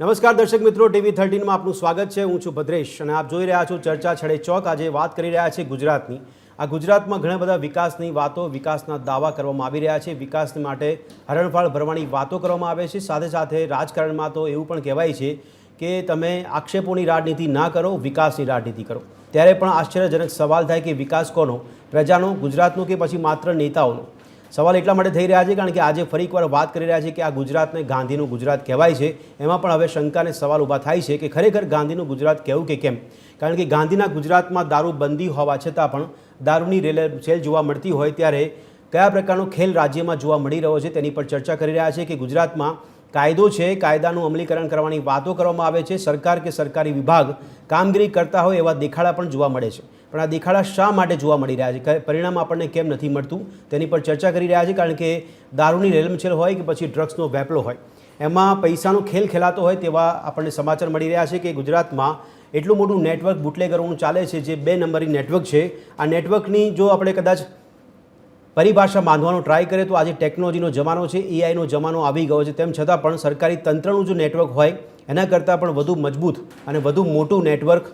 નમસ્કાર દર્શક મિત્રો, TV13 માં આપનું સ્વાગત છે। હું છું ભદ્રેશ અને આપ જોઈ રહ્યા છો ચર્ચા છડે ચોક। આજે વાત કરી રહ્યા છે ગુજરાતની। આ ગુજરાતમાં ઘણા બધા વિકાસની વાતો, વિકાસના દાવા કરવામાં આવી રહ્યા છે। વિકાસ માટે હરણફાળ ભરવાની વાતો કરવામાં આવે છે। સાથે સાથે રાજકારણમાં તો એવું પણ કહેવાય છે કે તમે આક્ષેપોની રાજનીતિ ના કરો, વિકાસની રાજનીતિ કરો। ત્યારે પણ આશ્ચર્યજનક સવાલ થાય કે વિકાસ કોનો? પ્રજાનો, ગુજરાતનો કે પછી માત્ર નેતાઓનો? સવાલ એટલા માટે થઈ રહ્યા છે કારણ કે આજે ફરી એકવાર વાત કરી રહ્યા છે કે આ ગુજરાતને ગાંધીનું ગુજરાત કહેવાય છે। એમાં પણ હવે શંકાને સવાલ ઊભા થાય છે કે ખરેખર ગાંધીનું ગુજરાત કહેવું કે કેમ? કારણ કે ગાંધીના ગુજરાતમાં દારૂબંધી હોવા છતાં પણ દારૂની રેલચેલ જોવા મળતી હોય ત્યારે કયા પ્રકારનો ખેલ રાજ્યમાં જોવા મળી રહ્યો છે તેની પર ચર્ચા કરી રહ્યા છે। કે ગુજરાતમાં કાયદો છે, કાયદાનું અમલીકરણ કરવાની વાતો કરવામાં આવે છે। સરકાર કે સરકારી વિભાગ કામગીરી કરતા હોય એવા દેખાડા પણ જોવા મળે છે, પણ આ દેખાડા શા માટે જોવા મળી રહ્યા છે? પરિણામ આપણને કેમ નથી મળતું તેની પર ચર્ચા કરી રહ્યા છે। કારણ કે દારૂની રેલમછેલ હોય કે પછી ડ્રગ્સનો વેપલો હોય, એમાં પૈસાનો ખેલ ખેલાતો હોય તેવા આપણને સમાચાર મળી રહ્યા છે કે ગુજરાતમાં એટલું મોટું નેટવર્ક બુટલેગરોનું ચાલે છે, જે 2 નંબરી નેટવર્ક છે। આ નેટવર્કની જો આપણે કદાચ પરિભાષા બાંધવાનો ટ્રાય કરે તો આજે ટેકનોલોજીનો જમાનો છે, એઆઈનો જમાનો આવી ગયો છે। તેમ છતાં પણ સરકારી તંત્રનું જો નેટવર્ક હોય એના કરતાં પણ વધુ મજબૂત અને વધુ મોટું નેટવર્ક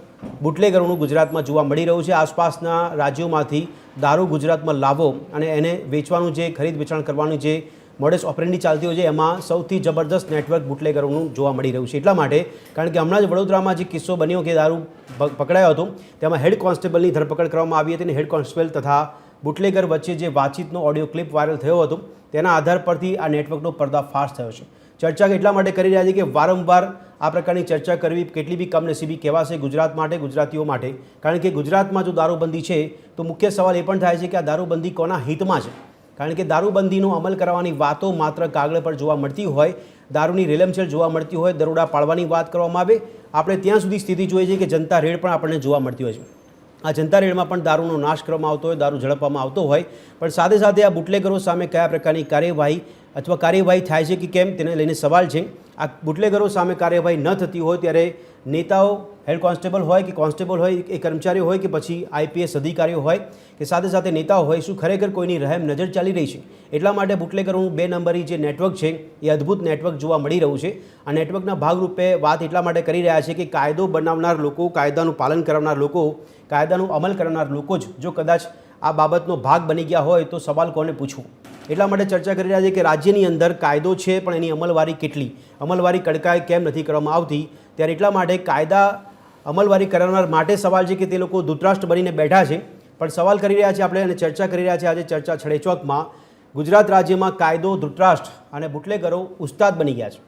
બુટલેગરોનું ગુજરાતમાં જોવા મળી રહ્યું છે। આસપાસના રાજ્યોમાંથી દારૂ ગુજરાતમાં લાવો અને એને વેચવાનું, જે ખરીદ વેચાણ કરવાનું જે મોડસ ઓપરેન્ડી ચાલતી હોય છે, એમાં સૌથી જબરદસ્ત નેટવર્ક બુટલેગરોનું જોવા મળી રહ્યું છે। એટલા માટે કારણ કે હમણાં જ વડોદરામાં જે કિસ્સો બન્યો કે દારૂ પકડાયો હતો તેમાં હેડ કોન્સ્ટેબલની ધરપકડ કરવામાં આવી હતી અને હેડ કોન્સ્ટેબલ તથા બુટલેગર વચ્ચે જે વાતચીતનો ઓડિયો ક્લિપ વાયરલ થયો હતો તેના આધાર પરથી આ નેટવર્કનો પર્દાફાશ થયો છે। ચર્ચા એટલા માટે કરી રહ્યા છે કે વારંવાર આ પ્રકારની ચર્ચા કરવી કેટલી બી કમનસીબી કહેવાશે ગુજરાત માટે, ગુજરાતીઓ માટે। કારણ કે ગુજરાતમાં જો દારૂબંધી છે તો મુખ્ય સવાલ એ પણ થાય છે કે આ દારૂબંધી કોના હિતમાં છે? કારણ કે દારૂબંધીનો અમલ કરવાની વાતો માત્ર કાગળ પર જોવા મળતી હોય, દારૂની રેલમછેલ જોવા મળતી હોય, દરોડા પાડવાની વાત કરવામાં આવે, આપણે ત્યાં સુધી સ્થિતિ જોઈએ છે કે જનતા રેડ પણ આપણને જોવા મળતી હોય છે। આ જનતા રેડમાં પણ દારૂનો નાશ કરવામાં આવતો હોય, દારૂ ઝડપવામાં આવતો હોય, પણ સાથે સાથે આ બુટલેગરો સામે કયા પ્રકારની કાર્યવાહી અથવા કાર્યવાહી થાય છે કે કેમ તેને લઈને સવાલ છે। આ બુટલેગરો સામે કાર્યવાહી ન થતી હોય ત્યારે નેતાઓ, હેડ કોન્સ્ટેબલ હોય કે કોન્સ્ટેબલ હોય, એ કર્મચારીઓ હોય કે પછી આઈપીએસ અધિકારીઓ હોય કે સાથે સાથે નેતાઓ હોય, શું ખરેખર કોઈની રહેમ નજર ચાલી રહી છે? એટલા માટે બુટલેગરોનું 2 નંબરી જે નેટવર્ક છે એ અદ્ભુત નેટવર્ક જોવા મળી રહ્યું છે। આ નેટવર્કના ભાગરૂપે વાત એટલા માટે કરી રહ્યા છે કે કાયદો બનાવનાર લોકો, કાયદાનું પાલન કરનાર લોકો, કાયદાનો અમલ કરનાર લોકો જ જો કદાચ આ બાબતનો ભાગ બની ગયા હોય તો સવાલ કોને પૂછવું? એટલા માટે ચર્ચા કરી રહ્યા છે કે રાજ્યની અંદર કાયદો છે પણ એની અમલવારી કેટલી, અમલવારી કડકાઈ કેમ નથી કરવામાં આવતી? ત્યારે એટલા માટે કાયદા અમલવારી કરનાર માટે સવાલ છે કે તે લોકો ધૃતરાષ્ટ્ર બનીને બેઠા છે। પણ સવાલ કરી રહ્યા છીએ આપણે અને ચર્ચા કરી રહ્યા છીએ આજે ચર્ચા છડે ચોકમાં, ગુજરાત રાજ્યમાં કાયદો ધૃતરાષ્ટ્ર અને બુટલેગરો ઉસ્તાદ બની ગયા છે।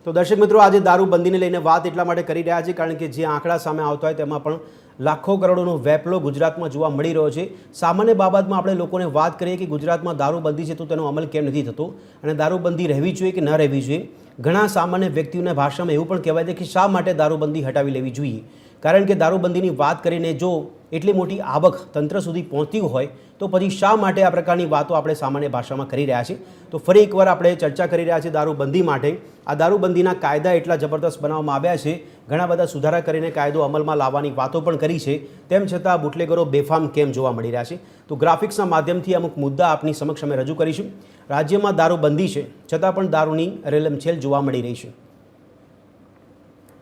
તો દર્શક મિત્રો, આજે દારૂબંધીને લઈને વાત એટલા માટે કરી રહ્યા છે કારણ કે જે આંકડા સામે આવતા હોય તેમાં પણ લાખો કરોડોનો વેપલો ગુજરાતમાં જોવા મળી રહ્યો છે। સામાન્ય બાબતમાં આપણે લોકોને વાત કરીએ કે ગુજરાતમાં દારૂબંધી છે તો તેનો અમલ કેમ નથી થતો અને દારૂબંધી રહેવી જોઈએ કે ન રહેવી જોઈએ? ઘણા સામાન્ય વ્યક્તિઓના ભાષામાં એવું પણ કહેવાય છે કે શા માટે દારૂબંધી હટાવી લેવી જોઈએ? કારણ કે દારૂબંધીની વાત કરીને જો એટલી મોટી આવક તંત્ર સુધી પહોંચતી હોય તો પછી શા માટે આ પ્રકારની વાતો આપણે સામાન્ય ભાષામાં કરી રહ્યા છીએ? તો ફરી એકવાર આપણે ચર્ચા કરી રહ્યા છીએ દારૂબંધી માટે। આ દારૂબંધીના કાયદા એટલા જબરદસ્ત બનાવવામાં આવ્યા છે, ઘણા બધા સુધારા કરીને કાયદો અમલમાં લાવવાની વાતો પણ કરી છે, તેમ છતાં બુટલેગરો બેફામ કેમ જોવા મળી રહ્યા છે? તો ગ્રાફિક્સના માધ્યમથી અમુક મુદ્દા આપની સમક્ષ અમે રજૂ કરીશું। રાજ્યમાં દારૂબંધી છે છતાં પણ દારૂની રેલમછેલ જોવા મળી રહી છે।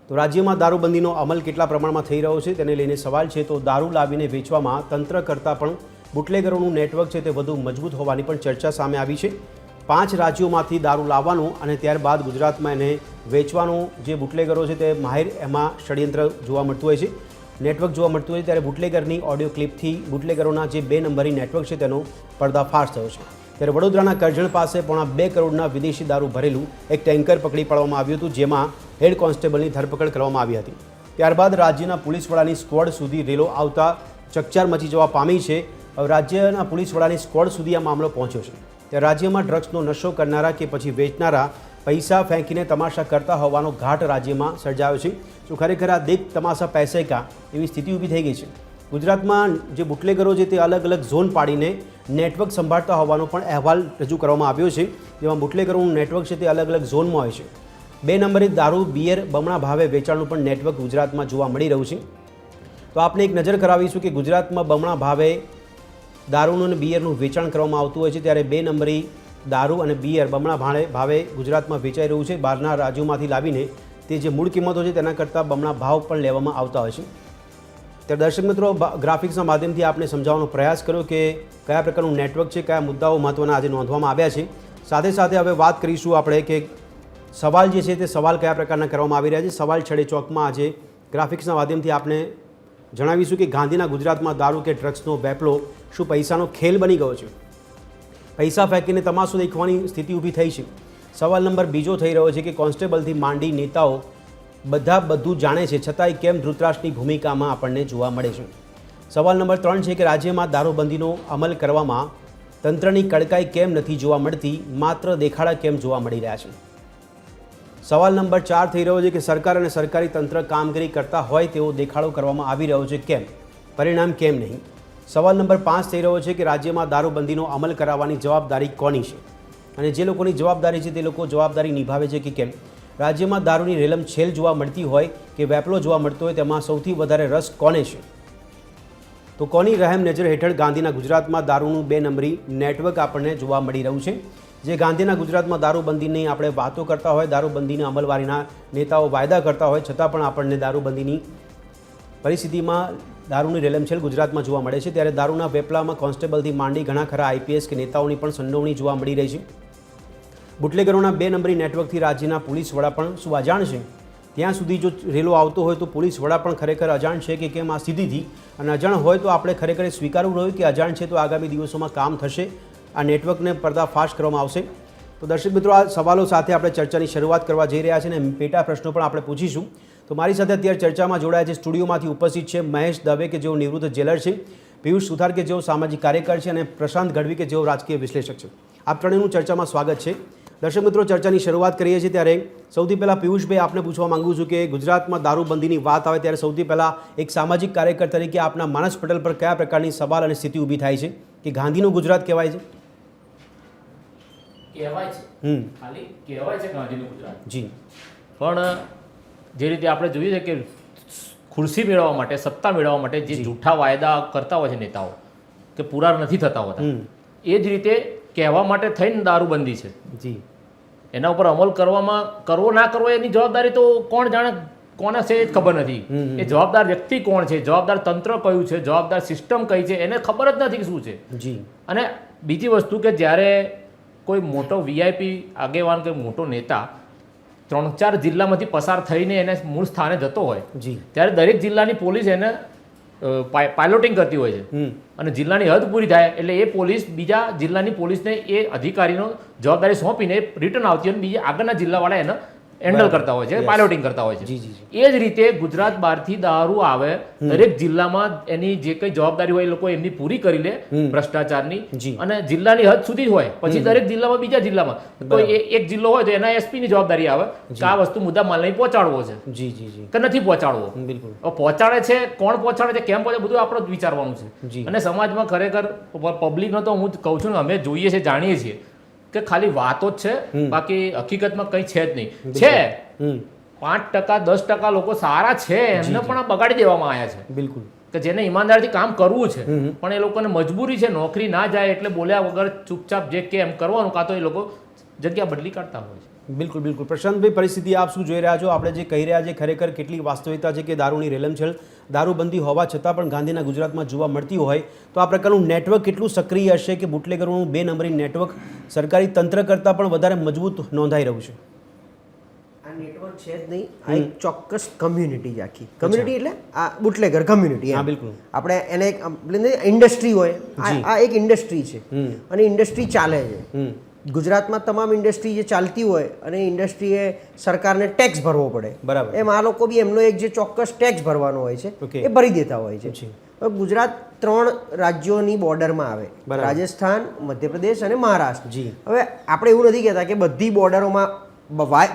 તો રાજ્યમાં દારૂબંધીનો અમલ કેટલા પ્રમાણમાં થઈ રહ્યો છે તેને લઈને સવાલ છે। તો દારૂ લાવીને વેચવામાં તંત્ર કરતાં પણ બુટલેગરોનું નેટવર્ક છે તે વધુ મજબૂત હોવાની પણ ચર્ચા સામે આવી છે। 5 રાજ્યોમાંથી દારૂ લાવવાનું અને ત્યારબાદ ગુજરાતમાં એને વેચવાનું જે બુટલેગરો છે તે માહિર, એમાં ષડયંત્ર જોવા મળતું હોય છે, નેટવર્ક જોવા મળતું હોય છે। ત્યારે બુટલેગરની ઓડિયો ક્લિપથી બુટલેગરોના જે 2 નંબરી નેટવર્ક છે તેનો પર્દાફાશ થયો છે। ત્યારે વડોદરાના કરજણ પાસે પોણા 2 કરોડના વિદેશી દારૂ ભરેલું એક ટેન્કર પકડી પાડવામાં આવ્યું હતું, જેમાં હેડ કોન્સ્ટેબલની ધરપકડ કરવામાં આવી હતી। ત્યારબાદ રાજ્યના પોલીસ વડાની સ્ક્વોડ સુધી રેલો આવતા ચકચાર મચી જવા પામી છે। રાજ્યના પોલીસ વડાની સ્ક્વોડ સુધી આ મામલો પહોંચ્યો છે। ત્યારે રાજ્યમાં ડ્રગ્સનો નશો કરનારા કે પછી વેચનારા પૈસા ફેંકીને તમાશા કરતા હોવાનો ઘાટ રાજ્યમાં સર્જાયો છે। જો ખરેખર આ દેખ તમાશા પૈસે કા એવી સ્થિતિ ઊભી થઈ ગઈ છે। ગુજરાતમાં જે બુટલેગરો છે તે અલગ અલગ ઝોન પાડીને નેટવર્ક સંભાળતા હોવાનો પણ અહેવાલ રજૂ કરવામાં આવ્યો છે, જેમાં બુટલેગરોનું નેટવર્ક છે તે અલગ અલગ ઝોનમાં હોય છે। 2 નંબરે દારૂ, બિયર બમણા ભાવે વેચાણનું પણ નેટવર્ક ગુજરાતમાં જોવા મળી રહ્યું છે। તો આપણે એક નજર કરાવીશું કે ગુજરાતમાં બમણા ભાવે દારૂનું અને બિયરનું વેચાણ કરવામાં આવતું હોય છે, ત્યારે 2 નંબરી દારૂ અને બિયર બમણા ભાવે ગુજરાતમાં વેચાઈ રહ્યું છે. બહારના રાજ્યોમાંથી લાવીને તે જે મૂળ કિંમતો છે તેના કરતાં બમણા ભાવ પણ લેવામાં આવતા હોય છે. ત્યારે દર્શક મિત્રો, ગ્રાફિક્સના માધ્યમથી આપણે સમજાવવાનો પ્રયાસ કર્યો કે કયા પ્રકારનું નેટવર્ક છે, કયા મુદ્દાઓ મહત્ત્વના આજે નોંધવામાં આવ્યા છે. સાથે સાથે હવે વાત કરીશું આપણે કે સવાલ જે છે તે સવાલ કયા પ્રકારના કરવામાં આવી રહ્યા છે. સવાલ છેડે ચોકમાં આજે ગ્રાફિક્સના માધ્યમથી આપણે જણાવીશું કે ગાંધીના ગુજરાતમાં દારૂ કે ડ્રગ્સનો વેપલો શું પૈસાનો ખેલ બની ગયો છે? પૈસા ફેંકીને તમાશો દેખવાની સ્થિતિ ઊભી થઈ છે. સવાલ નંબર બીજો થઈ રહ્યો છે કે કોન્સ્ટેબલથી માંડી નેતાઓ બધા બધું જાણે છે, છતાંય કેમ ધૃતરાષ્ટ્રની ભૂમિકામાં આપણને જોવા મળે છે? સવાલ નંબર 3 છે કે રાજ્યમાં દારૂબંધીનો અમલ કરવામાં તંત્રની કડકાઈ કેમ નથી જોવા મળતી, માત્ર દેખાડા કેમ જોવા મળી રહ્યા છે? સવાલ નંબર 4 થઈ રહ્યો છે કે સરકાર અને સરકારી તંત્ર કામગીરી કરતા હોય તેવો દેખાડો કરવામાં આવી રહ્યો છે, કેમ? પરિણામ કેમ નહીં? સવાલ નંબર 5 થઈ રહ્યો છે કે રાજ્યમાં દારૂબંધીનો અમલ કરાવવાની જવાબદારી કોની છે, અને જે લોકોની જવાબદારી છે તે લોકો જવાબદારી નિભાવે છે કે કેમ? રાજ્યમાં દારૂની રેલમછેલ જોવા મળતી હોય કે વેપલો જોવા મળતો હોય, તેમાં સૌથી વધારે રસ કોને છે? તો કોની રહેમ નજર હેઠળ ગાંધીના ગુજરાતમાં દારૂનું 2 નંબરી નેટવર્ક આપણને જોવા મળી રહ્યું છે? જે ગાંધીના ગુજરાતમાં દારૂબંધીની આપણે વાતો કરતા હોય, દારૂબંધીના અમલવારીના નેતાઓ વાયદા કરતા હોય, છતાં પણ આપણને દારૂબંધીની પરિસ્થિતિમાં દારૂની રેલમછેલ ગુજરાતમાં જોવા મળે છે. ત્યારે દારૂના વેપલામાં કોન્સ્ટેબલથી માંડી ઘણા ખરા આઈપીએસ કે નેતાઓની પણ સંડોવણી જોવા મળી રહી છે. બુટલેગરોના 2 નંબરી નેટવર્કથી રાજ્યના પોલીસ વડા પણ શું અજાણ છે? ત્યાં સુધી જો રેલો આવતો હોય તો પોલીસ વડા પણ ખરેખર અજાણ છે કે કેમ આ સ્થિતિથી? અને અજાણ હોય તો આપણે ખરેખર સ્વીકારવું રહ્યું કે અજાણ છે, તો આગામી દિવસોમાં કામ થશે, આ નેટવર્કને પર્દાફાશ કરવામાં આવશે. તો દર્શક મિત્રો, આ સવાલો સાથે આપણે ચર્ચાની શરૂઆત કરવા જઈ રહ્યા છીએ અને પેટા પ્રશ્નો પણ આપણે પૂછીશું. તો મારી સાથે અત્યારે ચર્ચામાં જોડાયા છે, સ્ટુડિયોમાંથી ઉપસ્થિત છે મહેશ દવે કે જેઓ નિવૃત્ત જેલર છે, પિયુષ સુથાર કે જેઓ સામાજિક કાર્યકર છે, અને પ્રશાંત ગઢવી કે જેઓ રાજકીય વિશ્લેષક છે. આપ ત્રણેયનું ચર્ચામાં સ્વાગત છે. દર્શક મિત્રો, ચર્ચાની શરૂઆત કરીએ છીએ ત્યારે સૌથી પહેલાં પિયુષભાઈ આપને પૂછવા માંગુ છું કે ગુજરાતમાં દારૂબંધીની વાત આવે ત્યારે સૌથી પહેલાં એક સામાજિક કાર્યકર તરીકે આપના માનસ પટલ પર કયા પ્રકારની સવાલ અને સ્થિતિ ઊભી થાય છે કે ગાંધીનું ગુજરાત કહેવાય છે? કહેવાય છે, ખાલી કહેવાય છે ગાંધીનું ગુજરાત. જી, પણ જે રીતે આપણે જોઈએ છે કે ખુરશી મેળવવા માટે, સત્તા મેળવવા માટે જે જૂઠા વાયદા કરતા હોય છે નેતાઓ કે પૂરા નથી થતા હોતા, એ જ રીતે કહેવા માટે થઈને દારૂબંધી છે. જી, એના ઉપર અમલ કરવામાં કરવો ના કરવો એની જવાબદારી તો કોણ જાણે, કોને છે એ જ ખબર નથી. એ જવાબદાર વ્યક્તિ કોણ છે, જવાબદાર તંત્ર કયું છે, જવાબદાર સિસ્ટમ કઈ છે, એને ખબર જ નથી કે શું છે. જી. અને બીજી વસ્તુ કે જ્યારે કોઈ મોટો વીઆઈપી આગેવાન કે મોટો નેતા 3-4 જિલ્લામાંથી પસાર થઈને એને મૂળ સ્થાને જતો હોય, જી, ત્યારે દરેક જિલ્લાની પોલીસ એને પાયલોટિંગ કરતી હોય છે. અને જિલ્લાની હદ પૂરી થાય એટલે એ પોલીસ બીજા જિલ્લાની પોલીસને એ અધિકારીનો જવાબદારી સોંપીને રિટર્ન આવતી હોય, બીજા આગળના જિલ્લાવાળા એને હેન્ડલ કરતા હોય છે, પાયલોટિંગ કરતા હોય છે. એ જ રીતે ગુજરાત બહારથી દારૂ આવે, દરેક જિલ્લામાં એની જે કઈ જવાબદારી હોય એ લોકો એમની પૂરી કરી લે ભ્રષ્ટાચારની, અને જિલ્લાની હદ સુધી જ હોય. પછી દરેક જિલ્લામાં બીજા જિલ્લામાં કોઈ એક જિલ્લો હોય તો એના એસપીની જવાબદારી આવે કે આ વસ્તુ મુદ્દા માલ નહીં પહોંચાડવો છે. જી, જી, જી, કે નથી પહોંચાડવો. બિલકુલ. પહોંચાડે છે, કોણ પહોંચાડે છે, કેમ પહોંચે, બધું આપણે વિચારવાનું છે. અને સમાજમાં ખરેખર પબ્લિકનો તો હું કહું છું ને, અમે જોઈએ છીએ, જાણીએ છીએ કે ખાલી વાતો જ છે, બાકી હકીકતમાં કંઈ છે જ નહીં. છે 5%, 10% લોકો સારા છે, એમને પણ બગાડી દેવામાં આવ્યા છે. બિલકુલ. કે જેને ઈમાનદારથી કામ કરવું છે, પણ એ લોકોને મજબૂરી છે, નોકરી ના જાય એટલે બોલ્યા વગર ચૂપચાપ જે કે એમ કરવાનું, કાં તો એ લોકો જગ્યા બદલી કાઢતા હોય છે. બિલકુલ, બિલકુલ. પ્રશાંતભાઈ, પરિસ્થિતિ આપ શું જોઈ રહ્યા છો? આપણે જે કહી રહ્યા છે ખરેખર કેટલી વાસ્તવિકતા છે કે દારૂની રેલમછેલ, દારૂબંધી હોવા છતાં પણ ગાંધીના ગુજરાતમાં જોવા મળતી હોય, તો આ પ્રકારનું નેટવર્ક કેટલું સક્રિય હશે કે બુટલેગરોનું 2 નંબરી નેટવર્ક સરકારી તંત્ર કરતાં પણ વધારે મજબૂત નોંધાઈ રહ્યું છે? આ નેટવર્ક છે જ નહીં, આ એક ચોક્કસ કમ્યુનિટી જ આખી. કમ્યુનિટી એટલે આ બુટલેગર કમ્યુનિટી. હા, બિલકુલ. આપણે એને ઇન્ડસ્ટ્રી હોય, આ એક ઇન્ડસ્ટ્રી છે અને ઇન્ડસ્ટ્રી ચાલે છે. ગુજરાતમાં તમામ ઇન્ડસ્ટ્રી જે ચાલતી હોય અને ઇન્ડસ્ટ્રીએ સરકારને ટેક્સ ભરવો પડે, બરાબર, એમ આ લોકો બી એમનો એક જે ચોક્કસ ટેક્સ ભરવાનો હોય છે એ ભરી દેતા હોય છે. ગુજરાત 3 રાજ્યોની બોર્ડરમાં આવે, રાજસ્થાન, મધ્યપ્રદેશ અને મહારાષ્ટ્ર. હવે આપણે એવું નથી કહેતા કે બધી બોર્ડરોમાં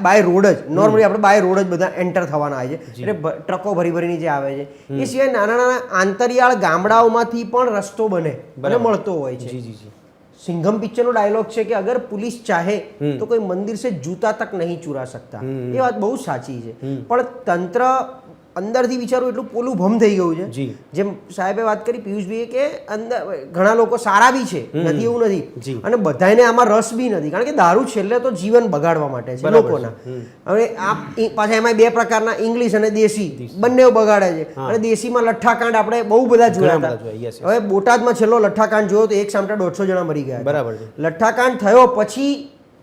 બાય રોડ જ, નોર્મલી આપણે બાય રોડ જ બધા એન્ટર થવાના આવે છે, એટલે ટ્રકો ભરીને જે આવે છે. એ સિવાય નાના નાના આંતરિયાળ ગામડાઓમાંથી પણ રસ્તો બને અને મળતો હોય છે. સિંઘમ પિક્ચરનો ડાયલોગ છે કે અગર પુલિસ ચાહે તો કોઈ મંદિર સે જૂતા તક નહીં ચુરા શકતા. એ વાત બહુ સાચી છે. પણ તંત્ર અંદરથી વિચારું એટલું પોલું ભમ થઈ ગયું છે. જી. જેમ સાહેબે વાત કરી પિયુષભાઈએ કે અંદર ઘણા લોકો સારા બી છે, નથી એવું જી. નથી, અને બધાને આમાં રસ બી નથી, કારણ કે દારૂ છેલ્લે તો જીવન બગાડવા માટે છે લોકોના. હવે આ પાછા એમાં બે પ્રકારના ઇંગ્લિશ અને દેશી બંને બગાડે છે. અને દેશીમાં લઠ્ઠાકાંડ આપણે બહુ બધા જોયા ઘણા હતા. બધા જોયા, yes, yes. હવે બોટાદમાં છેલ્લો લઠ્ઠાકાંડ જોયો તો એક સામટા 150 જણા મરી ગયા હતા. બરાબર છે. લઠ્ઠાકાંડ થયો પછી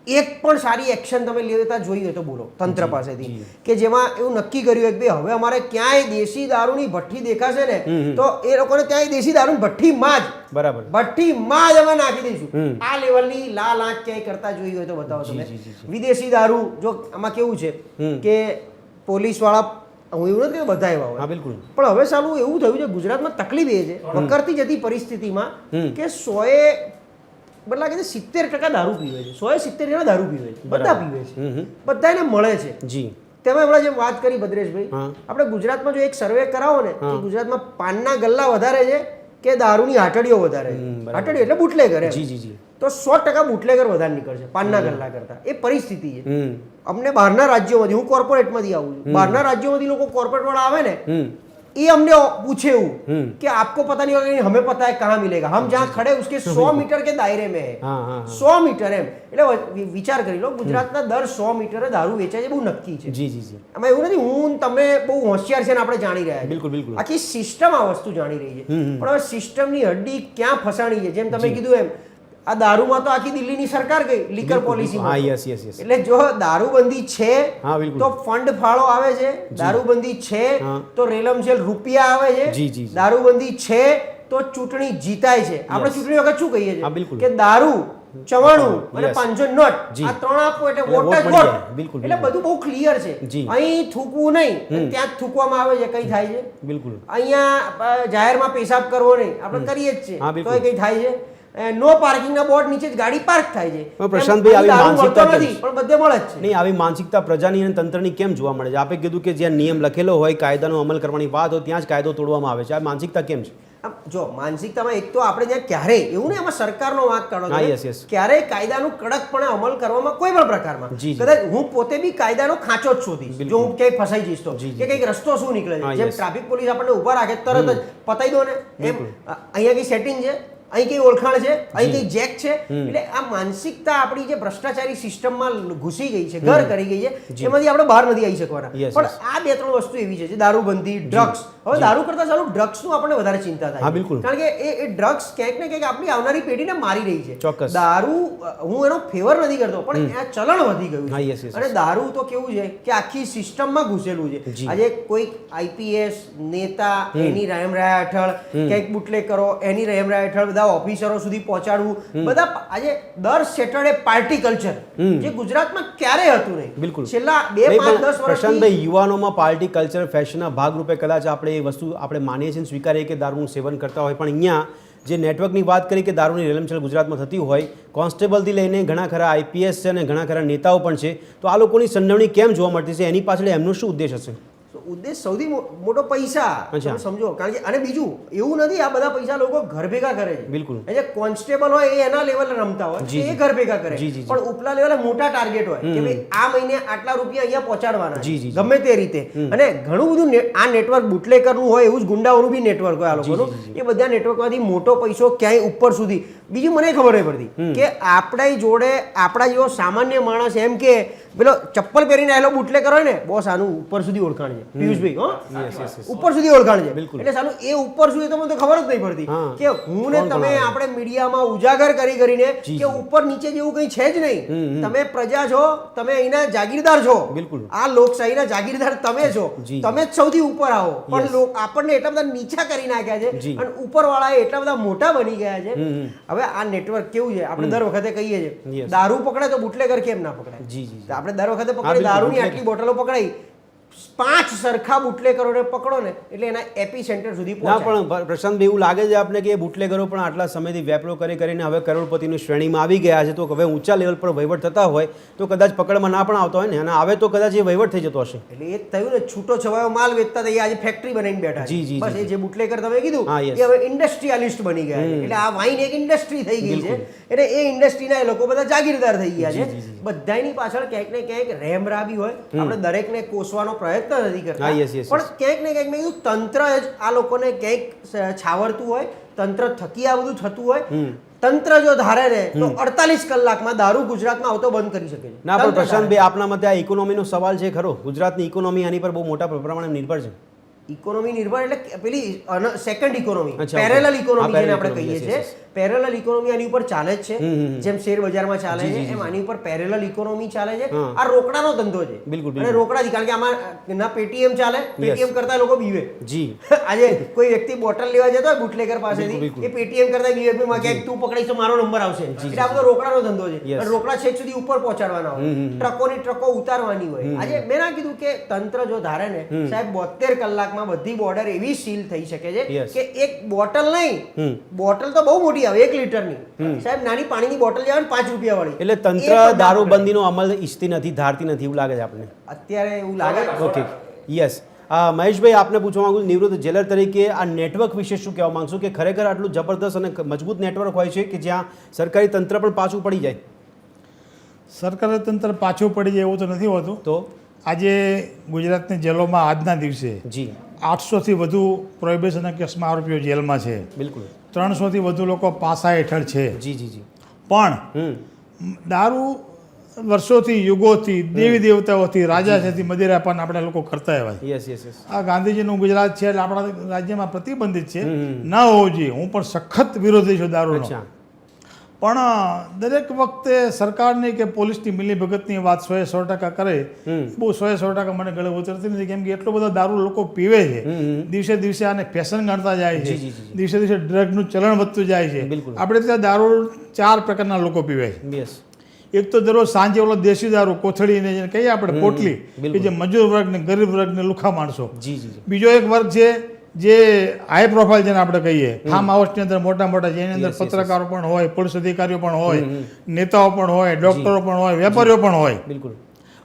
એક પણ સારી એક્શન તમે લેતા જોઈ હોય તો બોલો તંત્ર પાસેથી, કે જેમાં એવું નક્કી કર્યું કે ભાઈ હવે અમારે ક્યાંય દેશી દારૂની ભઠ્ઠી દેખાશે ને તો એ લોકોને ક્યાંય દેશી દારૂની ભઠ્ઠીમાં જ બરાબર. ભઠ્ઠીમાં જ અમે નાખી દઈશું. આ લેવલની લાલ આંખ ક્યાંય કરતા જોઈ હોય તો બતાવો તમે. વિદેશી દારૂ જો આમાં કેવું છે કે પોલીસ વાળા, હું એવું નથી કે બધા એવા હોય, હા બિલકુલ, પણ હવે સાલું એવું થયું છે ગુજરાતમાં તકલીફ એ છે વકરતી જતી પરિસ્થિતિમાં કે 100 બદલા કે 70% દારૂ પીવે છે, 170 જણા દારૂ પીવે છે, બધા પીવે છે, બધાને મળે છે. જી. તમે હમણાં જેમ વાત કરી ભદ્રેશભાઈ, હા. આપણે ગુજરાતમાં જો એક સર્વે કરાવો ને કે ગુજરાતમાં પાનના ગલ્લા વધારે છે કે દારૂની હાટડીઓ વધારે છે, બરાબર. હાટડીઓ એટલે બુટલેગર એમ. જી જી જી. તો 100% બુટલેગર વધારે નીકળશે પાનના ગલ્લા કરતા. એ પરિસ્થિતિ છે. અમને બહારના રાજ્યોમાંથી, હું કોર્પોરેટમાંથી આવું છું, બહારના રાજ્યોમાંથી લોકો કોર્પોરેટ વાળા આવે ને એ અમને પૂછે એવું કે આપકો પતા નહીં હોगा, हमें पता है कहाँ मिलेगा, हम जहाँ खड़े उसके 100 मीटर के दायरे में है. हाँ, हाँ, हाँ. 100 मीटर એમ એટલે વિચાર કરી લો, ગુજરાતના દર 100 મીટરે દારૂ વેચાય છે, બહુ નક્કી છે. જી જી જી. આમાં એવું નથી હું તમે બહુ હોશિયાર છે ને આપણે જાણી રહ્યા છીએ. બિલકુલ બિલકુલ. આખી સિસ્ટમ આ વસ્તુ જાણી રહી છે. પણ હવે સિસ્ટમની હડ્ડી ક્યાં ફસાણી છે, જેમ તમે કીધું એમ આ દારૂમાં તો આખી દિલ્હીની સરકાર ગઈ લીકર પોલિસી. હા, યસ યસ યસ. એટલે જો દારૂબંધી છે હા, બિલકુલ. તો ફંડ ફાળો આવે છે, દારૂબંધી છે હા. તો રેલમછેલ રૂપિયા આવે છે, જી, જી, જી. દારૂબંધી છે તો ચૂંટણી જીતાય છે. આપણે ચૂંટણી વખત શું કહીએ હા, બિલકુલ. છીએ કે દારૂ, ચવાણું અને Yes. 500 નોટ, જી. આ ત્રણ આપો એટલે એટલે વોટ વોટ જ મળી વોટ. જાય. બિલકુલ, એટલે બિલકુલ. બધું બહુ ક્લિયર છે. જી. અહીં થૂકવું નહીં, ત્યાં જ થૂકવામાં આવે છે, કઈ થાય છે? બિલકુલ. અહીંયા જાહેરમાં પેશાબ કરવો નહીં, આપણે કરીએ જ હા, છે, બિલકુલ. તો કઈ થાય છે? નો પાર્કિંગના બોર્ડ નીચે જ ગાડી પાર્ક થાય છે. પણ પ્રશાંતભાઈ, આવી દારૂ માનસિકતા મળતો કેમ? નથી, પણ બધે મળે જ છે. નહીં, આવી માનસિકતા પ્રજાની અને તંત્રની કેમ જોવા મળે છે? આપે કીધું કે જ્યાં નિયમ લખેલો હોય, કાયદાનો અમલ કરવાની વાત હોય, ત્યાં જ કાયદો તોડવામાં આવે છે. આ માનસિકતા કેમ છે? આમ જો માનસિકતામાં એક તો આપણે ત્યાં ક્યારેય એવું નહીં, એમાં સરકારનો વાંક કાઢો હા, તમે. yes, yes. ક્યારેય કાયદાનું કડકપણે અમલ કરવામાં કોઈ પણ પ્રકારમાં જી, જી. કદાચ હું પોતે બી કાયદાનો ખાંચો જ શોધીશ બિલકુલ. જો હું ક્યાંય ફસાઈ જઈશ તો, જી, જી. કે કંઈક રસ્તો શું નીકળે હા, છે. જેમ yes. ટ્રાફિક પોલીસ આપણને ઊભા રાખે તરત જ પતાઈ દો ને એમ. બિલકુલ. અહીંયા કઈ સેટિંગ છે, અહીં કઈ ઓળખાણ છે, અહીં કઈ જેક છે. એટલે આ માનસિકતા આપણી જે ભ્રષ્ટાચારી સિસ્ટમમાં ઘૂસી ગઈ છે, ઘર કરી ગઈ છે, એમાંથી આપણે બહાર નથી આવી શકવાના. Yes, પણ yes. આ બે ત્રણ વસ્તુ એવી છે જે દારૂબંધી, ડ્રગ્સ. હવે દારૂ કરતા ચાલુ ડ્રગ્સનું આપણને વધારે ચિંતા થાય હા, છે. બિલકુલ. કારણ કે એ ડ્રગ્સ ક્યાંક ને ક્યાંક આપણી આવનારી પેઢીને મારી રહી છે. ચોક્કસ. દારૂ હું એનો ફેવર નથી કરતો, પણ આ ચલણ વધી ગયું હા, છે. yes, yes, અને દારૂ તો કેવું છે કે આખી સિસ્ટમમાં ઘૂસેલું છે. જી. આજે કોઈક આઈપીએસ નેતા એની રહેમરાયા હેઠળ, ક્યાંક બુટલેગ કરો એની રહેમરાયા હેઠળ બધા ઓફિસરો સુધી પહોંચાડવું, બધા આજે દર સેટરડે પાર્ટી કલ્ચર જે ગુજરાતમાં ક્યારેય હતું નહીં. બિલકુલ. છેલ્લા 2, નહીં, 5, પણ 10 વર્ષથી પ્રશાંતભાઈ, યુવાનોમાં પાર્ટી કલ્ચર ફેશનના ભાગરૂપે કદાચ આપણે એ વસ્તુ આપણે માનીએ છીએ, સ્વીકારીએ કે દારૂનું સેવન કરતા હોય, પણ અહીંયા જે નેટવર્કની વાત કરી કે દારૂની રેલમછેલ ગુજરાતમાં થતી હોય, કોન્સ્ટેબલથી લઈને ઘણા ખરા આઈપીએસ છે અને ઘણા ખરા નેતાઓ પણ છે, તો આ લોકોની સંડોવણી કેમ જોવા મળતી છે? એની પાછળ એમનો શું ઉદ્દેશ હશે? ઉદ્દેશ સૌથી મોટો પૈસા. અચ્છા. તમે સમજો, કારણ કે અને બીજું એવું નથી આ બધા પૈસા લોકો ઘર ભેગા કરે છે. બિલકુલ. એ જે કોન્સ્ટેબલ હોય એ એના લેવલે રમતા હોય, જી, એ જી. ઘર ભેગા કરે. જી, જી, જી. પણ ઉપલા લેવલે મોટા ટાર્ગેટ હોય કે ભાઈ આ મહિને આટલા રૂપિયા અહીંયા પહોંચાડવાના જી, છે. જી, જી. ગમે તે રીતે. અને ઘણું બધું આ નેટવર્ક બુટલેકરનું હોય, એવું જ ગુંડાઓનું બી નેટવર્ક હોય આ લોકોનું. એ બધા નેટવર્કમાંથી મોટો પૈસો ક્યાંય ઉપર સુધી. બીજું મને ખબર નહીં પડતી કે આપણા જોડે આપણા જેવો સામાન્ય માણસ એમ કે પેલો ચપ્પલ પહેરીને આવેલો બુટલેકર હોય ને, બોસ આનું ઉપર સુધી ઓળખાણ છે પિયુષભાઈ, હો Yes, yes, yes. ઉપર સુધી ઓળખાણ છે. બિલકુલ. એટલે સાલું એ ઉપર સુધી તો મને તો ખબર જ નહીં પડતી હા. કે હું ને કોણ તમે કોણ આવે? આપણે મીડિયામાં ઉજાગર કરીને જી, કે ઉપર નીચે જેવું કંઈ છે જ નહીં. તમે પ્રજા છો, તમે અહીંના જાગીરદાર છો. બિલકુલ. આ લોકશાહીના જાગીરદાર તમે છો. જી. તમે જ સૌથી ઉપર આવો. પણ Yes. આપણને એટલા બધા નીચા કરી નાખ્યા છે જી. અને ઉપરવાળા એટલા બધા મોટા બની ગયા છે. હવે આ નેટવર્ક કેવું છે, આપણે દર વખતે કહીએ છીએ Yes. દારૂ પકડે તો બુટલેગર કેમ ના પકડાય? જી, જી, જી. તો આપણે દર વખતે હા, પકડી બિલકુલ, દારૂની bootleg. આટલી બોટલો પકડાઈ, 5 સરખા બુટલેગરોને પકડો ને એટલે એના એપી સેન્ટર સુધી ના, પહોંચાય. પણ પ્રશાંતભાઈ, એવું લાગે છે આપને કે એ બુટલેગરો પણ આટલા સમયથી વેપારો કરીને હવે કરોડપતિની શ્રેણીમાં આવી ગયા છે, તો હવે ઊંચા લેવલ પર વહીવટ થતા હોય તો કદાચ પકડમાં ના પણ આવતા હોય ને, અને આવે તો કદાચ એ વહીવટ થઈ જતો હશે. એટલે એ થયું ને, છૂટો છવાયો માલ વેચતા હતા, એ આજે ફેક્ટરી બનાવીને બેઠા છે. જી, જી, બસ જી. એ જે બુટલેગર તમે કીધું હા, yes. એ હવે ઇન્ડસ્ટ્રીયાલિસ્ટ બની ગયા છે. એટલે આ વાઇન એક ઇન્ડસ્ટ્રી થઈ ગઈ છે. એટલે એ ઇન્ડસ્ટ્રીના એ લોકો બધા જાગીરદાર થઈ ગયા છે. બધાની પાછળ ક્યાંક ને ક્યાંક રહેમરાબી હોય. આપણે દરેકને કોસવાનો પ્રયત્ન નથી કરતા, હા, yes, yes, પણ ક્યાંક ને ક્યાંક મેં કીધું તંત્ર જ આ લોકોને ક્યાંક છાવરતું હોય, તંત્ર થકી આ બધું થતું હોય. તંત્ર જો ધારે ને તો 48 કલાકમાં દારૂ ગુજરાતમાં આવતો બંધ કરી શકે છે. ના, પણ પ્રશાંતભાઈ, આપના મતે આ ઇકોનોમીનો સવાલ છે ખરો? ગુજરાતની ઇકોનોમી આની પર બહુ મોટા પ્રમાણે નિર્ભર છે. ઇકોનોમી નિર્ભર એટલે પેલી સેકન્ડ ઇકોનોમી, અચ્છા, પેરેલલ okay. ઇકોનોમી હા, જેને parallel આપણે કહીએ economy, છીએ. yes, yes. પેરેલલ ઇકોનોમી આની ઉપર ચાલે જ છે, જેમ શેર બજારમાં ચાલે જી, છે જી, એમ આની ઉપર પેરેલલ ઇકોનોમી ચાલે છે. હા. આ રોકડાનો ધંધો છે. બિલકુલ, અને બિલકુલ. રોકડાથી, કારણ કે આમાં ના પેટીએમ ચાલે, પેટીએમ કરતા લોકો બીવે. જી. આજે કોઈ વ્યક્તિ બોટલ લેવા જતો હોય બુટલેગર બિલકુલ, પાસેથી, બિલકુલ. એ પેટીએમ કરતા બીવે માં ક્યાંક તું પકડીશ તો મારો નંબર આવશે. એટલે આ બધો રોકડાનો ધંધો છે. Yes. અને રોકડા છેક સુધી ઉપર પહોંચાડવાના હોય, ટ્રકોની ટ્રકો ઉતારવાની હોય. આજે મેં ના કીધું કે તંત્ર જો ધારે ને સાહેબ 72 કલાકમાં બધી બોર્ડર એવી સીલ થઈ શકે છે Yes. કે એક બોટલ નહીં, બોટલ તો બહુ મોટી આવે 1 લીટરની, સાહેબ નાની પાણીની બોટલ જે આવે ને 5 રૂપિયા વાળી, એટલે એ તંત્ર પણ ના દારૂબંધીનો અમલ ઈચ્છતી નથી, ધારતી નથી, એવું લાગે છે આપણને. પકડાય. અત્યારે એવું લાગે છે. Okay, yes. મહેશભાઈ, આપને પૂછવા માંગુ છું, નિવૃત્ત જેલર તરીકે આ નેટવર્ક વિશે શું કહેવા માંગશો કે ખરેખર આટલું જબરદસ્ત અને મજબૂત નેટવર્ક હોય છે કે જ્યાં સરકારી તંત્ર પણ પાછું પડી જાય? સરકારી તંત્ર પાછું પડી જાય એવું તો નથી હોતું. તો આજે ગુજરાતની જેલોમાં આજના દિવસે જી, 800થી વધુ પ્રોહિબિશનના કેસમાં આરોપીઓ જેલમાં છે. બિલકુલ. 300થી વધુ લોકો પાસા હેઠળ છે. જી જી જી. પણ દારૂ વર્ષોથી, યુગોથી, દેવી દેવતાઓથી, રાજાથી મદિરાપાન આપણે લોકો કરતા આવ્યા છે. Yes yes yes. આ ગાંધીજીનું ગુજરાત છે એટલે આપણા રાજ્યમાં પ્રતિબંધિત છે, ના હોવું જોઈએ. હું પણ સખત વિરોધી છું દારૂનો. અચ્છા. પણ દરેક વખતે સરકારની કે પોલીસની મિલીભગતની વાત 100% કરે, બહુ 100% મને ગળે ઉતરતી નથી. કેમ કે એટલો બધો દારૂ લોકો પીવે છે, દિવસે દિવસે આને ફેશન ગણતા જાય છે, દિવસે દિવસે ડ્રગનું ચલણ વધતું જાય છે. બિલકુલ. આપણે ત્યાં દારૂ 4 પ્રકારના લોકો પીવે છે. યસ. એક તો દરરોજ સાંજે ઓલો દેશી દારૂ કોથળીને જેને કહીએ આપણે પોટલી, કે જે મજૂર વર્ગ ને ગરીબ વર્ગ ને લુખા માણસો. જી જી જી. બીજો એક વર્ગ છે જે હાઈ પ્રોફાઇલ જેને આપણે કહીએ, ફાર્મ હાઉસની અંદર મોટા મોટા, જેની અંદર પત્રકારો પણ હોય, પોલીસ અધિકારીઓ પણ હોય, નેતાઓ પણ હોય, ડોક્ટરો પણ હોય, વેપારીઓ પણ હોય. બિલકુલ.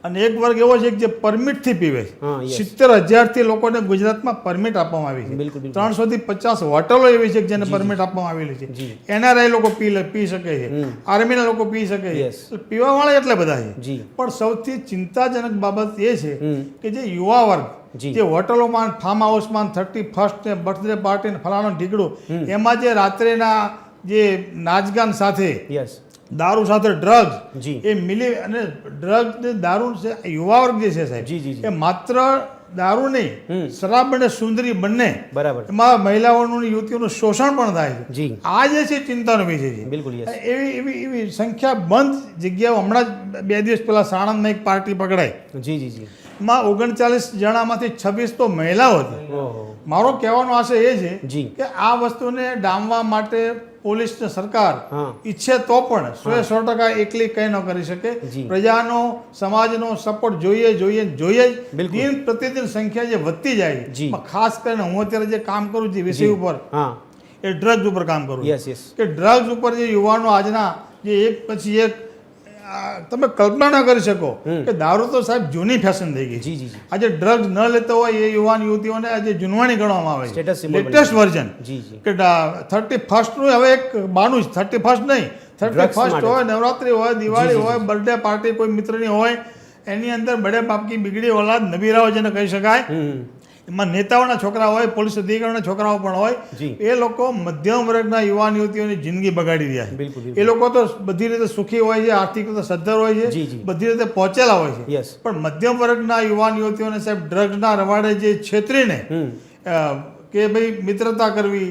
અને એક વર્ગ એવો છે કે જે પરમિટથી પીવે છે. હા, yes. 70,000થી લોકોને ગુજરાતમાં પરમિટ આપવામાં આવી છે. બિલકુલ, બિલકુલ. 300થી 50 હોટલો એવી છે કે જેને પરમિટ આપવામાં આવેલી છે. જી. એનઆરઆઈ લોકો પી શકે છે, આર્મીના લોકો પી શકે છે. Yes. પીવાવાળા એટલે બધા છે. જી. પણ સૌથી ચિંતાજનક બાબત એ છે કે જે યુવા વર્ગ જી. જે હોટલોમાં, ફાર્મ હાઉસમાં 31st ને બર્થડે પાર્ટી ને ફલાણું ઢીકડું, એમાં જે રાત્રેના જે નાચગાન સાથે યસ. દારૂ સાથે ડ્રગ્સ, જી. એ મિલી અને ડ્રગ્સ ને દારૂ છે, યુવા વર્ગ જે છે સાહેબ, જી, જી, જી. એ માત્ર દારૂ નહીં, શરાબ અને સુંદરી બંને, બરાબર. એમાં મહિલાઓનું અને યુવતીઓનું શોષણ પણ થાય છે. જી. આ જે છે ચિંતાનો વિષય છે. બિલકુલ, yes. એવી સંખ્યાબંધ જગ્યાઓ, હમણાં જ 2 દિવસ પહેલા સાણંદમાં એક પાર્ટી પકડાઈ, જી જી જી. એમાં 39 જણામાંથી 26 તો મહિલાઓ હતી. ઓહો. મારો કહેવાનો આશય એ છે જી. કે આ વસ્તુને ડામવા માટે પોલીસ ને સરકાર હા. ઈચ્છે તો પણ 100% એકલી કંઈ ન કરી શકે. જી. પ્રજાનો, સમાજનો સપોર્ટ જોઈએ જોઈએ જોઈએ જ. બિલકુલ. દિન પ્રતિદિન સંખ્યા જે વધતી જાય છે, જી. એમાં ખાસ કરીને હું અત્યારે જે કામ કરું છું વિષય ઉપર, હા. એ ડ્રગ્સ ઉપર કામ કરું છું. Yes yes. કે ડ્રગ્સ ઉપર જે યુવાનો આજના જે એક પછી એક, તમે કલ્પના ન કરી શકો કે દારૂ તો સાહેબ જૂની ફેશન થઈ ગઈ. જી જી જી. આજે ડ્રગ્સ ન લેતો હોય એ યુવાન યુવતીઓને આજે જૂનવાણી ગણવામાં આવે Status છે. symbol લેટેસ્ટ બની વર્ઝન જી જી. કે 31st નું હવે એક બાનું છે. 31st નહીં, Drugs 31st માટે. હોય, નવરાત્રી હોય, જી, દિવાળી જી, હોય, બર્થડે પાર્ટી કોઈ મિત્રની હોય, એની અંદર બડે બાપ કી બિગડી ઓલાદ નબીરાઓ જેને કહી શકાય, એમાં નેતાઓના છોકરા હોય, પોલીસ અધિકારીઓના છોકરાઓ પણ હોય, જી. એ લોકો મધ્યમ વર્ગના યુવાન યુવતીઓની જિંદગી બગાડી રહ્યા છે. બિલકુલ, બિલકુલ. એ લોકો તો બધી રીતે સુખી હોય છે, આર્થિક રીતે સદ્ધર હોય છે, જી, જી. બધી રીતે પહોંચેલા હોય છે. યસ. પણ મધ્યમ વર્ગના યુવાન યુવતીઓને સાહેબ ડ્રગ્સના રવાડે જે છેતરીને કે ભાઈ મિત્રતા કરવી,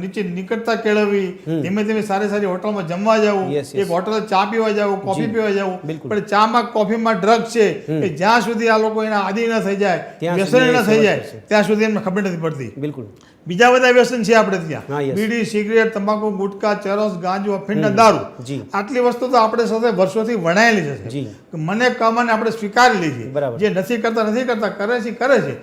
નીચે નિકટતા કેળવવી, ધીમે ધીમે સારી સારી હોટલમાં જમવા જવું, Yes, yes. એક હોટલે ચા પીવા જવું, કોફી જી. પીવા જવું, બિલકુલ. પણ ચામાં કોફીમાં ડ્રગ્સ છે કે જ્યાં સુધી આ લોકો એના આદિ ન થઈ જાય, ત્યાં વ્યસન સુધી ન એ થઈ સેવન જાય, કરશે. ત્યાં સુધી એમને ખબર નથી પડતી. બિલકુલ. બીજા બધા વ્યસન છે આપણે હા, ત્યાં, yes. બીડી, સિગરેટ, તમાકુ, ગુટકા, ચરસ, ગાંજો, અફીણ, દારૂ, જી. આટલી વસ્તુ તો આપણે સાથે વર્ષોથી વણાયેલી છે. જી. મને કમાને આપણે સ્વીકારેલી છે. બરાબર. જે નથી કરતા કરે છે